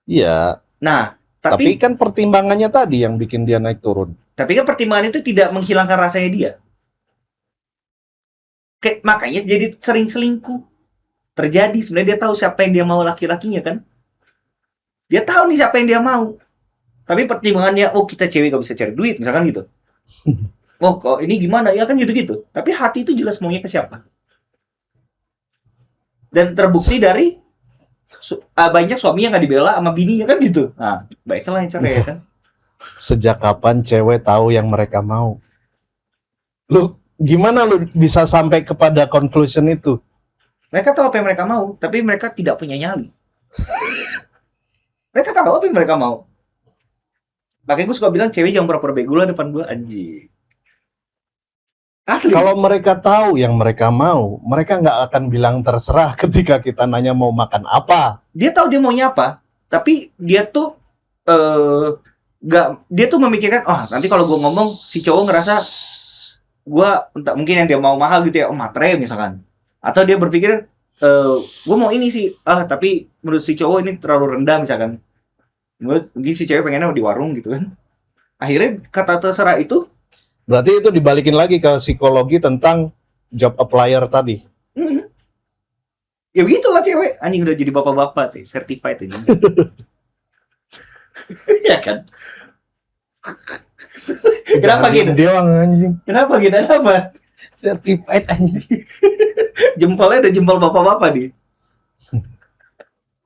Speaker 3: Iya.
Speaker 1: Nah,
Speaker 3: tapi kan pertimbangannya tadi yang bikin dia naik turun.
Speaker 1: Tapi kan pertimbangan itu tidak menghilangkan rasanya dia. Makanya jadi sering selingkuh. Terjadi sebenarnya dia tahu siapa yang dia mau laki-lakinya kan. Dia tahu nih siapa yang dia mau. Tapi pertimbangannya, oh kita cewek gak bisa cari duit misalkan gitu. Oh kok ini gimana ya kan gitu-gitu. Tapi hati itu jelas maunya ke siapa. Dan terbukti dari banyak suami yang gak dibela sama bininya kan gitu. Nah, baiklah yang cerai ya kan.
Speaker 3: Sejak kapan cewek tahu yang mereka mau? Lu gimana lu bisa sampai kepada conclusion itu?
Speaker 1: Mereka tahu apa yang mereka mau, tapi mereka tidak punya nyali. Mereka tahu apa yang mereka mau. Makanya gue suka bilang cewek jangan pura-pura bego lah depan gue, anjing. Asli.
Speaker 3: Kalau mereka tahu yang mereka mau, mereka nggak akan bilang terserah ketika kita nanya mau makan apa.
Speaker 1: Dia tahu dia maunya apa, tapi dia tuh dia tuh memikirkan, nanti kalau gue ngomong si cowok ngerasa gue entah mungkin yang dia mau mahal gitu ya, matre misalkan, atau dia berpikir gue mau ini sih, tapi menurut si cowok ini terlalu rendah misalkan, mungkin si cewek pengennya di warung gitu kan. Akhirnya kata terserah itu
Speaker 3: berarti itu dibalikin lagi ke psikologi tentang job applier tadi.
Speaker 1: Ya begitulah cewek, anjing udah jadi bapak-bapak certified ini. Ya kan. Kenapa gitu?
Speaker 3: Dia anjing.
Speaker 1: Kenapa gitu? Kenapa?
Speaker 2: Certified anjing.
Speaker 1: Jempolnya ada jempol bapak-bapak nih.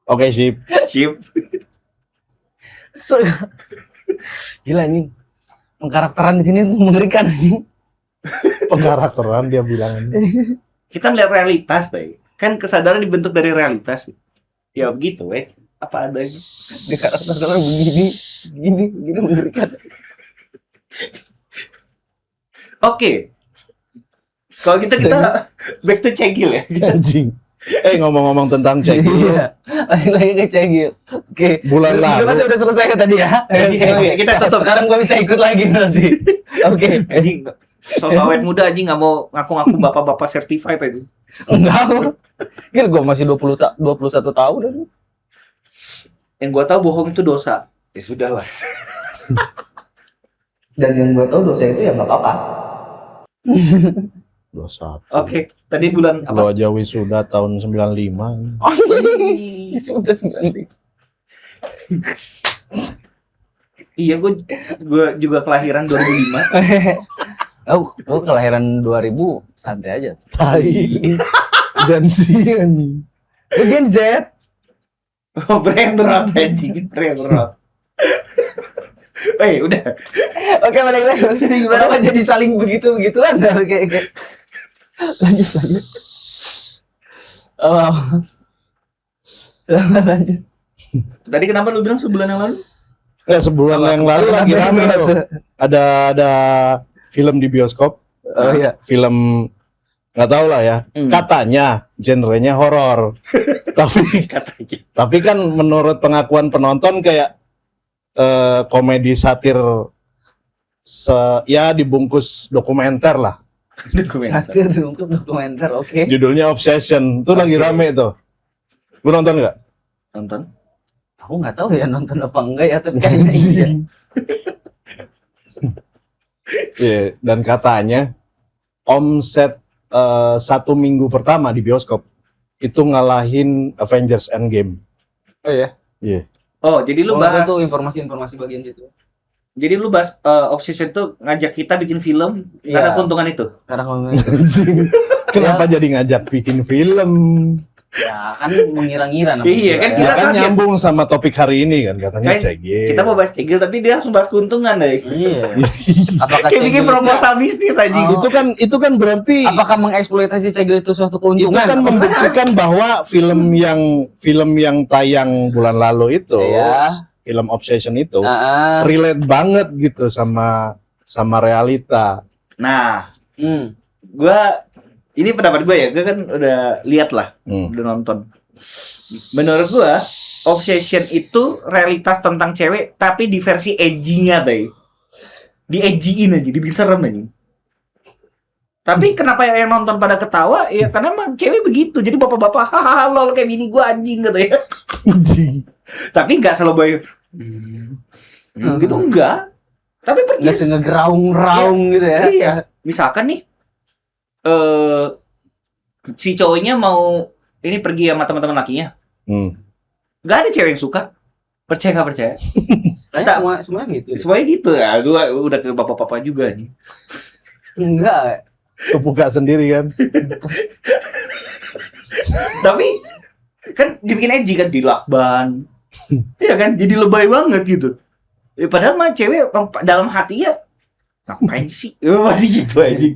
Speaker 3: Oke, sip.
Speaker 2: Gila anjing. Pengkarakteran di sini tuh mengerikan anjing.
Speaker 3: Pengkarakteran dia bilang.
Speaker 1: Kita ngeliat realitas deh. Kan kesadaran dibentuk dari realitas. Ya begitu, apa adanya.
Speaker 2: Di karakter begini mengerikan.
Speaker 1: Oke. Kalau kita back to Cegil ya.
Speaker 3: Anjing. Ngomong-ngomong tentang Cegil.
Speaker 2: Iya. Lagi ke Cegil. Oke.
Speaker 3: Bulan lalu.
Speaker 2: Berarti udah selesai ya tadi ya.
Speaker 1: Oke, kita tutup.
Speaker 2: Sekarang gua bisa ikut lagi berarti. Oke.
Speaker 1: Anjing, sosok awet muda anjing nggak mau ngaku-ngaku bapak-bapak certified aja.
Speaker 2: Enggak. Gila gua masih 21 tahun dan.
Speaker 1: Yang gua tahu bohong itu dosa. Ya sudahlah.
Speaker 2: Dan yang gua tahu dosa itu ya enggak apa-apa.
Speaker 3: 21.
Speaker 1: Oke, tadi bulan
Speaker 3: Lo
Speaker 1: apa?
Speaker 3: aja wisuda tahun 95.
Speaker 2: Sudah 9.
Speaker 1: Iya, gua juga kelahiran 2005.
Speaker 2: Oh, kelahiran 2000 santai aja.
Speaker 3: Tai. Gen Z anjing.
Speaker 2: Lu Gen Z.
Speaker 1: Oh, brain rot anjing, brain rot. Udah.
Speaker 2: Oke, balik lagi. Gimana kok jadi saling begituan? Oke. Lanjut. Oh. Lanjut.
Speaker 1: Tadi kenapa lu bilang sebulan yang lalu?
Speaker 3: Sebulan yang lalu lagi rame tuh. Ada film di bioskop.
Speaker 2: Oh iya.
Speaker 3: Film nggak tahu lah ya. Katanya genrenya horor. Tapi kan menurut pengakuan penonton kayak komedi satir ya dibungkus dokumenter lah.
Speaker 2: Satir untuk dokumenter, oke.
Speaker 3: Judulnya Obsession. Itu lagi rame tuh. Lu nonton nggak?
Speaker 1: Nonton.
Speaker 2: Aku nggak tahu ya nonton apa enggak ya, tapi kayaknya iya.
Speaker 3: Iya, dan katanya omset 1 minggu pertama di bioskop itu ngalahin Avengers Endgame.
Speaker 2: Oh iya.
Speaker 3: Iya.
Speaker 1: Oh, jadi lu bahas
Speaker 2: itu informasi-informasi bagian situ.
Speaker 1: Jadi lu bahas Obsession tuh ngajak kita bikin film karena keuntungan itu.
Speaker 2: Karena
Speaker 3: Kenapa jadi ngajak bikin film?
Speaker 2: ya kan mengira-ngira namanya.
Speaker 1: Iya kan,
Speaker 2: ya.
Speaker 1: kita
Speaker 3: Kan
Speaker 1: kaget.
Speaker 3: nyambung sama topik hari ini kan katanya Cegil.
Speaker 1: Kita mau bahas Cegil tapi dia langsung bahas keuntungan deh.
Speaker 2: Iya. Apakah
Speaker 1: Kayak bikin proposal bisnis aja.
Speaker 2: Oh.
Speaker 3: Itu kan berarti
Speaker 2: Apakah mengeksploitasi Cegil itu suatu
Speaker 3: itu
Speaker 2: keuntungan?
Speaker 3: kan membuktikan bahwa film yang tayang bulan lalu itu,
Speaker 2: Iya.
Speaker 3: film Obsession itu
Speaker 2: Heeh.
Speaker 3: relate banget gitu sama realita.
Speaker 1: Nah, ini pendapat gue ya, gue kan udah lihat lah, udah nonton. Menurut gue, Obsession itu realitas tentang cewek, tapi di versi edgy-nya deh. Di edgy-in aja, dibikin serem aja. Tapi kenapa yang nonton pada ketawa? Ya karena emang cewek begitu. Jadi bapak-bapak, hahaha lol kayak bini gue anjing gitu ya. Tapi nggak selalu boy. Gitu enggak. Tapi
Speaker 2: Nggak
Speaker 1: pergi.
Speaker 2: ngegeraung-raung gitu ya.
Speaker 1: Iya. Misalkan nih, si cowoknya mau ini pergi sama teman-teman lakinya, nggak ada cewek yang suka, percaya nggak percaya?
Speaker 2: Kayaknya semuanya gitu.
Speaker 1: Semuanya gitu ya, gua udah ke bapak-bapak juga nih.
Speaker 2: Enggak.
Speaker 3: Kebuka sendiri kan.
Speaker 1: Tapi kan dibikin edgy kan, dilakban, ya kan, jadi lebay banget gitu. Padahal mah cewek dalam hati ya ngapain sih? Masih gitu aja.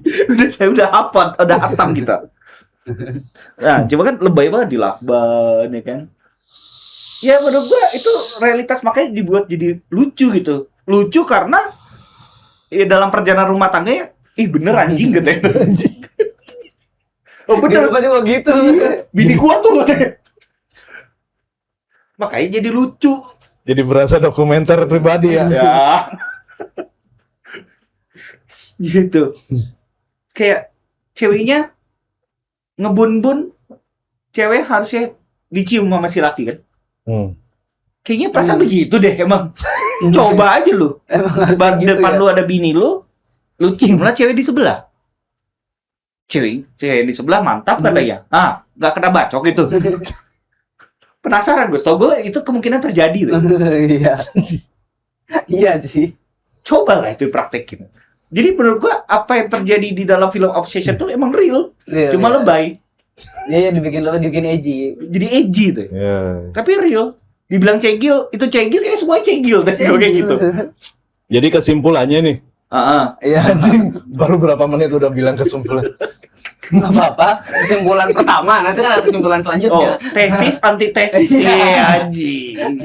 Speaker 1: Udah hafal, udah hatam kita. Nah, cuma kan lebay banget dilakban ya kan. Ya menurut gua itu realitas, makanya dibuat jadi lucu gitu. Lucu karena ya dalam perjalanan rumah tangga ya, bener anjing gitu ya. Oh bener,
Speaker 2: Rupanya kok gitu.
Speaker 1: bini gua tuh. Makanya jadi lucu.
Speaker 3: Jadi berasa dokumenter pribadi ya.
Speaker 1: Ya. Gitu. Kayak ceweknya ngebun-bun, cewek harusnya dicium sama si laki kan. Kayaknya perasaan begitu deh emang. Coba aja lu.
Speaker 2: Emang
Speaker 1: Di depan lu ada bini lu cium lah cewek di sebelah. Cewek di sebelah mantap katanya. Nggak kena bacok gitu. Penasaran gue, tau gue itu kemungkinan terjadi tuh.
Speaker 2: Iya. Iya sih.
Speaker 1: Coba lah itu praktekin. Jadi menurut gua apa yang terjadi di dalam film Obsession tuh emang real, cuma lebay.
Speaker 2: Iya, dibikin edgy.
Speaker 1: Jadi edgy tuh.
Speaker 3: Yeah.
Speaker 1: Tapi real. Dibilang cegil, itu cegil kayak semuanya cegil deh kayak gitu.
Speaker 3: Jadi kesimpulannya nih,
Speaker 2: Iya.
Speaker 3: baru berapa menit udah bilang kesimpulan.
Speaker 2: Nggak apa-apa. Kesimpulan pertama, nanti kan ada kesimpulan selanjutnya.
Speaker 1: Tesis antitesis ya anjing.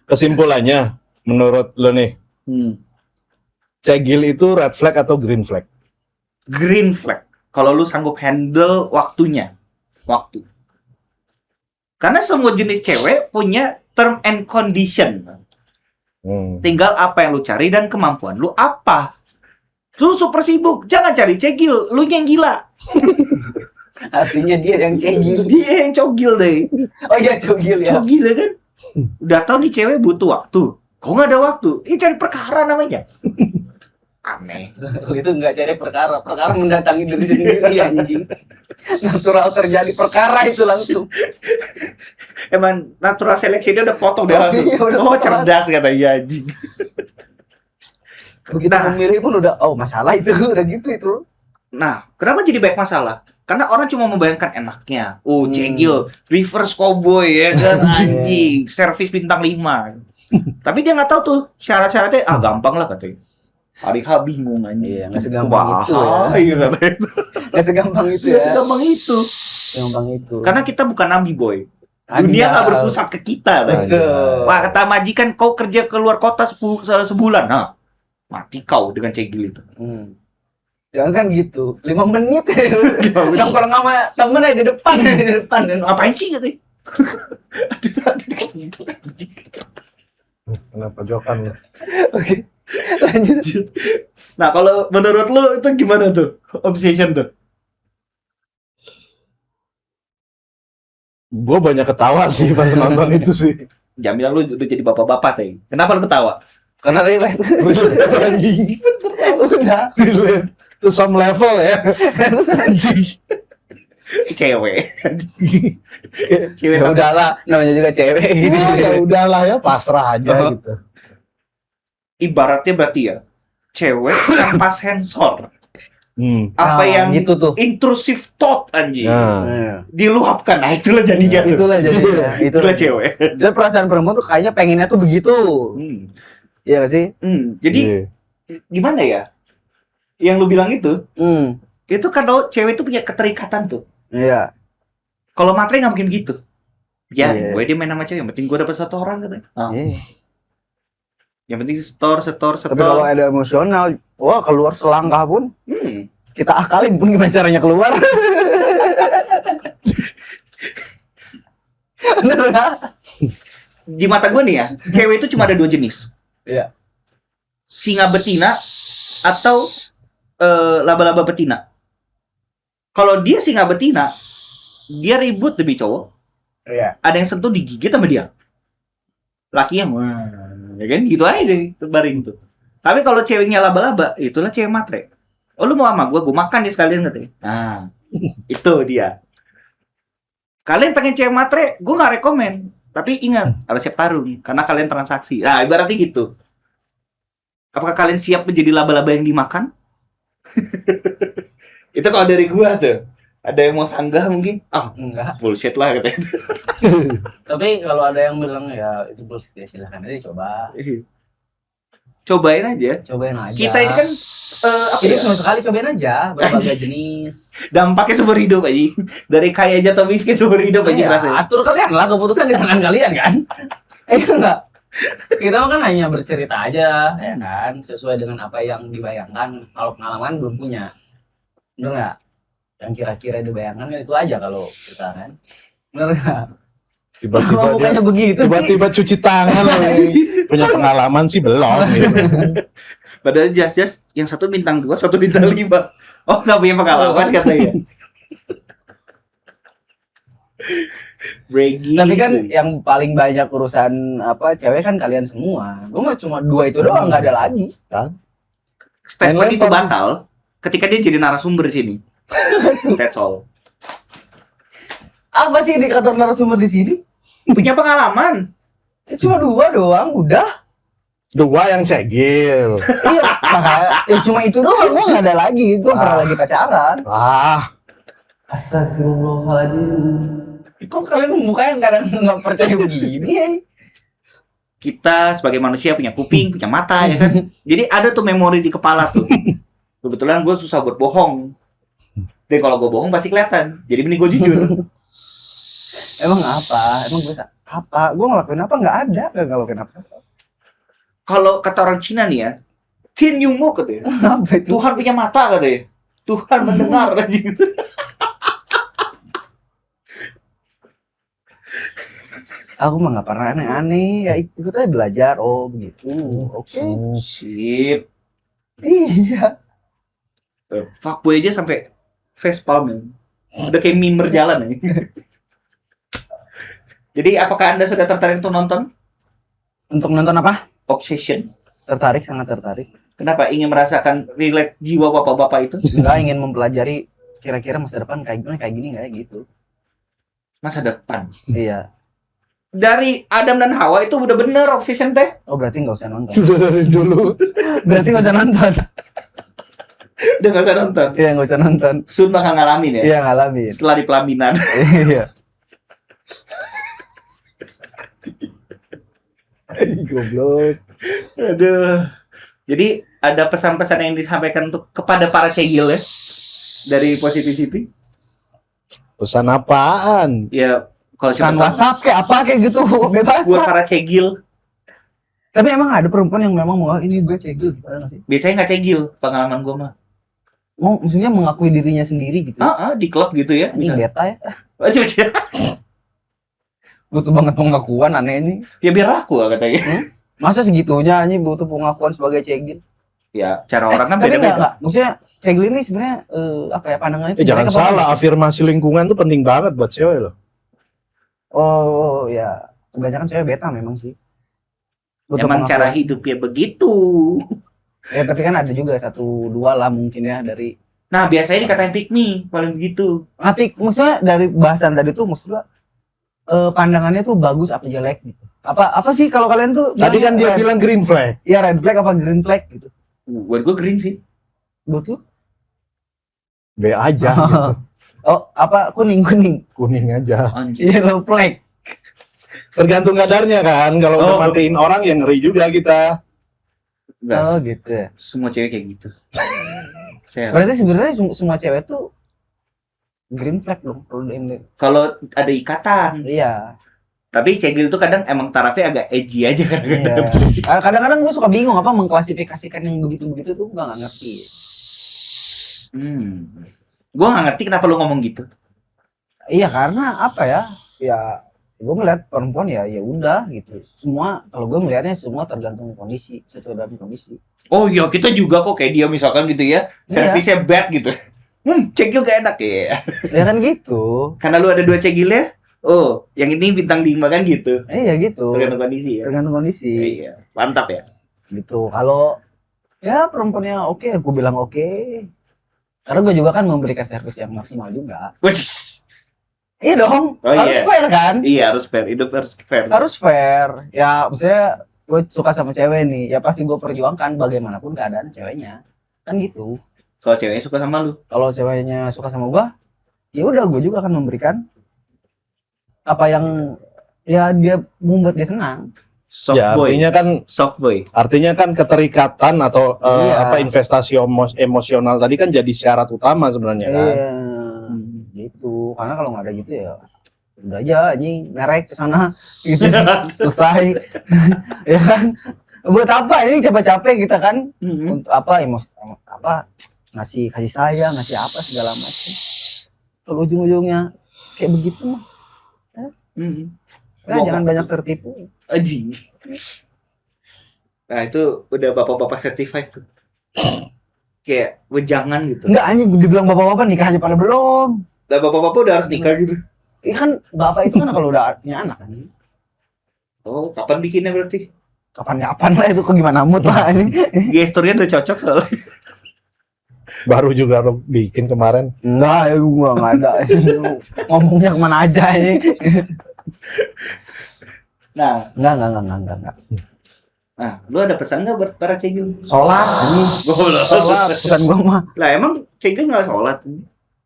Speaker 3: Kesimpulannya menurut lo nih, cegil itu red flag atau green flag?
Speaker 1: Green flag. Kalau lu sanggup handle waktunya. Waktu. Karena semua jenis cewek punya term and condition. Tinggal apa yang lu cari dan kemampuan lu apa. Lu super sibuk, jangan cari cegil, lu yang gila.
Speaker 2: Artinya dia yang cegil.
Speaker 1: Dia yang cogil deh.
Speaker 2: Oh iya, cogil ya.
Speaker 1: Cogil ya kan? Udah tau nih cewek butuh waktu. Kok nggak ada waktu? Ini cari perkara namanya. Aneh.
Speaker 2: Itu nggak cari perkara mendatangi diri sendiri anjing. Natural terjadi perkara itu langsung.
Speaker 1: Emang natural seleksi dia udah potong dia langsung.
Speaker 2: Iya, udah
Speaker 1: Oh
Speaker 2: potong.
Speaker 1: cerdas katanya anjing.
Speaker 2: Begitu
Speaker 1: Nah.
Speaker 2: memilih pun udah masalah itu udah gitu itu.
Speaker 1: Nah, kenapa jadi banyak masalah? Karena orang cuma membayangkan enaknya. Oh, cegil, reverse cowboy ya kan anjing, servis bintang 5. Tapi dia nggak tahu tuh syarat-syaratnya. Gampang lah katanya. Hari H bingung anjing.
Speaker 2: Iya, nggak segampang itu ya.
Speaker 1: Iya katanya.
Speaker 2: Nggak segampang itu
Speaker 1: Nggak
Speaker 2: ya.
Speaker 1: segampang itu.
Speaker 2: Segampang itu.
Speaker 1: Karena kita bukan nabi boy. Dunia nggak berpusat ke kita. Tadi.
Speaker 2: Betul.
Speaker 1: Wah, kata majikan kau kerja keluar kota sebulan. Nah, mati kau dengan cegil itu.
Speaker 2: Jangan kan gitu. 5 menit nongkrong sama temen aja di depan
Speaker 1: Ngapain sih katanya?
Speaker 3: Kenapa jokan lu?
Speaker 2: Oke. Lanjut.
Speaker 1: Nah, kalau menurut lu itu gimana tuh? Obsession tuh?
Speaker 3: Gue banyak ketawa sih pas nonton itu sih.
Speaker 1: Jangan bilang lu udah jadi bapak-bapak teh. Kenapa lu ketawa?
Speaker 2: Karena relate.
Speaker 3: Anjing.
Speaker 2: Udah.
Speaker 3: Relate to some level ya.
Speaker 2: Terus anjing.
Speaker 1: Cewek. Cewek
Speaker 2: Ya udahlah, namanya juga cewek gini.
Speaker 3: Ya udahlah ya, pasrah aja gitu.
Speaker 1: ibaratnya berarti ya. Cewek tanpa sensor. Apa yang
Speaker 2: gitu tuh.
Speaker 1: intrusive thought anjing.
Speaker 3: Nah.
Speaker 1: Diluapkan. Nah, itulah jadinya. tuh.
Speaker 2: Itulah jadinya.
Speaker 1: Itulah cewek.
Speaker 2: Dan perasaan perempuan tuh kayaknya pengennya tuh begitu. Iya gak sih?
Speaker 1: Jadi
Speaker 3: Iya.
Speaker 1: gimana ya? Yang lu bilang itu kalau cewek itu punya keterikatan tuh.
Speaker 2: Iya.
Speaker 1: Kalau matre nggak mungkin gitu. Ya,
Speaker 2: Iya.
Speaker 1: gue dia main sama cewek. Yang penting gue dapet 1 orang katanya.
Speaker 2: Iya.
Speaker 1: Yang penting setor.
Speaker 2: Tapi kalau ada emosional, wah keluar selangkah pun kita akalin pun gimana caranya keluar. Bener nggak?
Speaker 1: Di mata gue nih ya, cewek itu cuma ada 2 jenis.
Speaker 2: Iya.
Speaker 1: Singa betina atau laba-laba betina. Kalau dia singa betina, dia ribut demi cowok.
Speaker 2: Iya.
Speaker 1: Ada yang sentuh digigit sama dia. Laki yang wah, ya kan gitu aja deh, baring tuh. Tapi kalau ceweknya laba-laba, itulah cewek matre. Oh lu mau sama gue makan ya sekalian katanya. Nah, itu dia. Kalian pengen cewek matre, gue nggak rekomen. Tapi ingat, harus siap tarung karena kalian transaksi. Nah, ibaratnya gitu. Apakah kalian siap menjadi laba-laba yang dimakan? Itu kalau dari gua tuh. Ada yang mau sanggah mungkin?
Speaker 2: Enggak.
Speaker 1: Bullshit lah katanya.
Speaker 2: Tapi kalau ada yang bilang ya itu bullshit ya silahkan aja coba.
Speaker 1: Cobain aja.
Speaker 2: Cobain aja.
Speaker 1: Kita ini kan apa
Speaker 2: Hidup
Speaker 1: ya?
Speaker 2: cuma sekali, cobain aja berbagai jenis.
Speaker 1: Dampaknya seumur hidup aja. Dari kaya jatuh miskin seumur hidup aja
Speaker 2: Iya,
Speaker 1: rasanya.
Speaker 2: atur kalian lah, keputusan di tangan kalian kan. Enggak. Kita kan hanya bercerita aja, ya kan, sesuai dengan apa yang dibayangkan. Kalau pengalaman belum punya, bener nggak? Yang kira-kira dibayangkan kan itu aja kalau kita kan, bener nggak?
Speaker 3: Tiba-tiba dia,
Speaker 2: Mukanya begitu
Speaker 3: tiba-tiba cuci tangan loh. Punya pengalaman sih belum gitu.
Speaker 1: Padahal jas yang satu bintang 2, satu bintang 5. Oh, nggak punya pengalaman katanya. Breaking.
Speaker 2: Tapi kan yang paling banyak urusan apa cewek kan kalian semua. Gue mah cuma 2 itu doang, nggak ada lagi.
Speaker 1: Statement
Speaker 3: Main
Speaker 1: itu
Speaker 3: lempar.
Speaker 1: batal ketika dia jadi narasumber di sini. That's all.
Speaker 2: Apa sih indikator narasumber di sini?
Speaker 1: Punya pengalaman.
Speaker 2: Ya, cuma 2 doang, udah.
Speaker 3: 2 yang cegil.
Speaker 2: Iya, makanya ya cuma itu doang, gue nggak ada lagi. Gue pernah lagi pacaran. Astagfirullahaladzim. Kok kalian mukanya kadang nggak percaya begini ya?
Speaker 1: Kita sebagai manusia punya kuping, punya mata, ya kan? Jadi ada tuh memori di kepala tuh. Kebetulan gue susah buat bohong. Dan kalau gue bohong pasti kelihatan. Jadi mending gue jujur.
Speaker 2: Emang apa? Emang gue apa? Gue ngelakuin apa? Nggak ada. Nggak ngelakuin apa.
Speaker 1: Kalau kata orang Cina nih ya, Tin Yungo katanya.
Speaker 2: Apa itu?
Speaker 1: Tuhan punya mata katanya. Tuhan mendengar anjing.
Speaker 2: Aku mah nggak pernah aneh-aneh, ya ikut aja belajar. Oh begitu, oke.
Speaker 1: Sip.
Speaker 2: Iya.
Speaker 1: Fuckboy aja sampai facepalm ya. Udah kayak meme berjalan ya. Jadi apakah Anda sudah tertarik untuk nonton
Speaker 2: Untuk nonton apa?
Speaker 1: Obsession?
Speaker 2: Tertarik, sangat tertarik.
Speaker 1: Kenapa? Ingin merasakan relate jiwa bapak-bapak itu?
Speaker 2: Enggak, ingin mempelajari kira-kira masa depan kayak gini nggak ya gitu.
Speaker 1: Masa depan.
Speaker 2: Iya.
Speaker 1: Dari Adam dan Hawa itu udah bener Obsession teh.
Speaker 2: Oh berarti nggak usah nonton.
Speaker 3: Sudah dari dulu.
Speaker 2: Berarti nggak usah nonton.
Speaker 1: Udah gak usah nonton.
Speaker 2: Iya nggak usah nonton.
Speaker 1: Sun bakal ngalamin ya.
Speaker 2: Iya ngalamin.
Speaker 1: Setelah di pelaminan.
Speaker 2: Iya.
Speaker 3: Goblok.
Speaker 1: Aduh. Jadi ada pesan-pesan yang disampaikan untuk kepada para cegil ya dari Positivity.
Speaker 3: Pesan apaan?
Speaker 1: Ya kalau
Speaker 2: Pesan
Speaker 1: siapa tahu,
Speaker 2: WhatsApp kayak apa kayak gitu bebas
Speaker 1: buat
Speaker 2: lah.
Speaker 1: para cegil.
Speaker 2: Tapi emang ada perempuan yang memang mau ini gue cegil gitu ada nggak sih?
Speaker 1: Biasanya nggak cegil pengalaman gue mah.
Speaker 2: Mau maksudnya mengakui dirinya sendiri gitu.
Speaker 1: Di klub gitu ya.
Speaker 2: Ini
Speaker 1: Bisa.
Speaker 2: beta ya.
Speaker 1: Coba.
Speaker 2: Butuh banget pengakuan aneh ini.
Speaker 1: Ya biar laku lah katanya.
Speaker 2: Masa segitunya anjing butuh pengakuan sebagai cegil?
Speaker 1: Ya cara orang kan
Speaker 2: Tapi
Speaker 1: beda-beda.
Speaker 2: enggak. Maksudnya cegil ini sebenarnya apa ya pandangannya itu
Speaker 3: Jangan
Speaker 2: jelek apa
Speaker 3: salah,
Speaker 2: bagus?
Speaker 3: afirmasi lingkungan tuh penting banget buat cewek loh.
Speaker 2: Oh ya, kebanyakan cewek beta memang sih. Butuh
Speaker 1: Emang
Speaker 2: pengakuan.
Speaker 1: cara hidupnya begitu.
Speaker 2: Ya tapi kan ada juga 1-2 lah mungkin ya dari.
Speaker 1: Nah biasanya dikatain pick me paling begitu.
Speaker 2: Tapi maksudnya dari bahasan tadi tuh maksudnya pandangannya tuh bagus apa jelek gitu. Apa sih kalau kalian tuh
Speaker 3: Tadi kan dia bilang green flag.
Speaker 2: ya red flag apa green flag gitu.
Speaker 1: Buat gue green sih.
Speaker 2: Buat lu?
Speaker 3: B aja gitu.
Speaker 2: Oh, apa kuning?
Speaker 3: Kuning aja.
Speaker 1: Anjir.
Speaker 2: Yellow flag.
Speaker 3: Tergantung kadarnya kan. Kalau udah
Speaker 1: Oh.
Speaker 3: matiin orang ya ngeri juga kita.
Speaker 1: Enggak,
Speaker 2: Oh gitu ya.
Speaker 1: semua cewek kayak gitu. Saya
Speaker 2: Berarti sebenarnya semua cewek tuh green flag dong.
Speaker 1: kalau ada ikatan.
Speaker 2: Iya.
Speaker 1: Tapi cegil tuh kadang emang tarafnya agak edgy aja kadang-kadang.
Speaker 2: Iya. Kadang-kadang gue suka bingung apa mengklasifikasikan yang begitu-begitu tuh gue nggak ngerti.
Speaker 1: Gue nggak ngerti kenapa lu ngomong gitu.
Speaker 2: Iya karena apa ya? Ya gue ngeliat perempuan ya udah gitu. Semua kalau gue melihatnya semua tergantung kondisi, sesuai dengan kondisi.
Speaker 1: Oh iya kita juga kok kayak dia misalkan gitu ya.
Speaker 2: Iya.
Speaker 1: Servisnya bad gitu. Cegil gak enak ya.
Speaker 2: Ya kan gitu.
Speaker 1: Karena lu ada 2 cegilnya. Oh, yang ini bintang 5 kan gitu.
Speaker 2: Iya gitu.
Speaker 1: Tergantung kondisi ya.
Speaker 2: Tergantung kondisi.
Speaker 1: Iya, mantap ya.
Speaker 2: Gitu. Kalau ya perempuannya oke, gue bilang oke. Karena gue juga kan memberikan servis yang maksimal juga.
Speaker 1: Wes.
Speaker 2: Iya dong.
Speaker 1: Oh,
Speaker 2: harus
Speaker 1: iya.
Speaker 2: fair kan?
Speaker 1: Iya, harus fair. Hidup harus fair.
Speaker 2: Harus fair. Ya maksudnya gue suka sama cewek nih, ya pasti gue perjuangkan bagaimanapun keadaan ceweknya. Kan gitu.
Speaker 1: Kalau ceweknya suka sama lu.
Speaker 2: Kalau ceweknya suka sama gue, ya udah gue juga akan memberikan apa yang ya dia membuat dia senang.
Speaker 1: Soft
Speaker 3: Ya
Speaker 1: boy. Soft boy.
Speaker 3: artinya kan keterikatan atau
Speaker 2: Iya.
Speaker 3: apa investasi emosional tadi kan jadi syarat utama sebenarnya kan.
Speaker 2: Iya, gitu. Karena kalau nggak ada gitu ya udah aja anjing merek ke sana gitu selesai. Ya kan? Buat apa ini capek-capek kita kan? Untuk apa apa ngasih kasih sayang, ngasih apa segala macam. Kalau ujung-ujungnya kayak begitu mah, jangan banyak tertipu.
Speaker 1: Anjing. Nah, itu udah bapak-bapak certified tuh. Kayak wejangan gitu.
Speaker 2: Enggak anjing dibilang bapak-bapak nikah aja pada belum.
Speaker 1: Lah bapak-bapak udah harus nikah gitu.
Speaker 2: Iya kan bapak itu kan kalau udah punya anak kan.
Speaker 1: Oh, kapan bikinnya berarti?
Speaker 2: Kapan-kapan lah itu kok gimana mood lah ini.
Speaker 1: Gesturnya udah cocok soalnya.
Speaker 3: Baru juga lo bikin kemarin.
Speaker 2: Enggak, ya gua enggak ada. Ngomongnya kemana aja ini.
Speaker 1: Nah,
Speaker 2: Enggak.
Speaker 1: nah, lu ada pesan nggak buat para cegil?
Speaker 2: Sholat ini.
Speaker 1: Goblok.
Speaker 2: Sholat pesan gua mah.
Speaker 1: Lah emang cegil nggak sholat?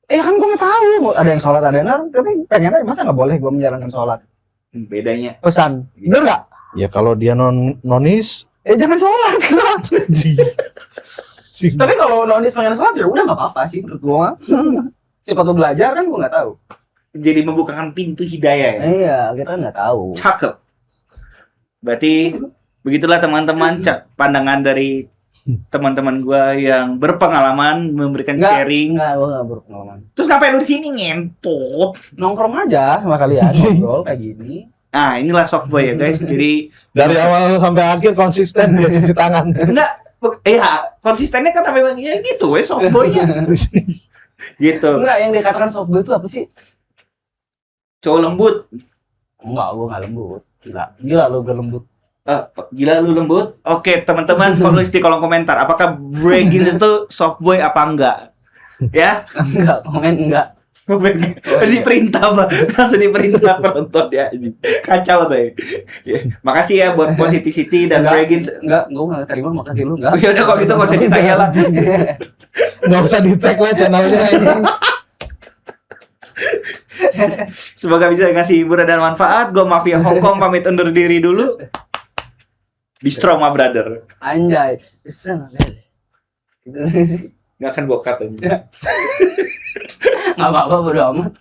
Speaker 2: Kan gua nggak tahu ada yang sholat ada yang enggak, tapi pengen aja masa nggak boleh gua menjalankan sholat.
Speaker 1: Bedanya.
Speaker 2: Pesan. Bener nggak?
Speaker 3: Ya kalau dia nonis,
Speaker 2: Jangan sholat. Tapi kalau nonis pengen sholat ya udah nggak apa-apa sih menurut gua. Siapa tuh belajar kan gua nggak tahu.
Speaker 1: Jadi membukakan pintu hidayah ya.
Speaker 2: Iya, kita kan nggak tahu.
Speaker 1: Cakep. Berarti begitulah teman-teman pandangan dari teman-teman gua yang berpengalaman memberikan sharing.
Speaker 2: Enggak, gua enggak berpengalaman.
Speaker 1: Terus ngapain lu di sini ngentot?
Speaker 2: Nongkrong aja sama kalian, ngobrol kayak gini.
Speaker 1: Nah, inilah softboy ya guys. Jadi
Speaker 3: Dari awal sampai akhir konsisten dia cuci tangan.
Speaker 1: enggak konsistennya kan memang ya gitu softboy-nya. Gitu.
Speaker 2: Enggak, yang dikatakan softboy itu apa sih?
Speaker 1: Cowok lembut.
Speaker 2: Enggak, gua enggak lembut. Gila lu gak lembut.
Speaker 1: Gila lu lembut. Oke, teman-teman tulis di kolom komentar apakah Breggins itu softboy apa enggak? Ya?
Speaker 2: Enggak, komen enggak.
Speaker 1: Diperintah Pak. Langsung diperintah penonton ya. Kacau tuh ya. Makasih ya buat Positivity dan Breggins.
Speaker 2: Enggak, gua enggak terima, makasih lu enggak.
Speaker 1: Ya udah kalau gitu enggak usah ditanya lah.
Speaker 3: Nggak usah di-tag lah channelnya ini.
Speaker 1: Semoga bisa ngasih hiburan dan manfaat. Gue Mafia Hongkong pamit undur diri dulu. Bistro my brother.
Speaker 2: Anjay. Bisa enggak?
Speaker 1: Nggak akan gue cut aja.
Speaker 2: Enggak apa-apa, bodo amat.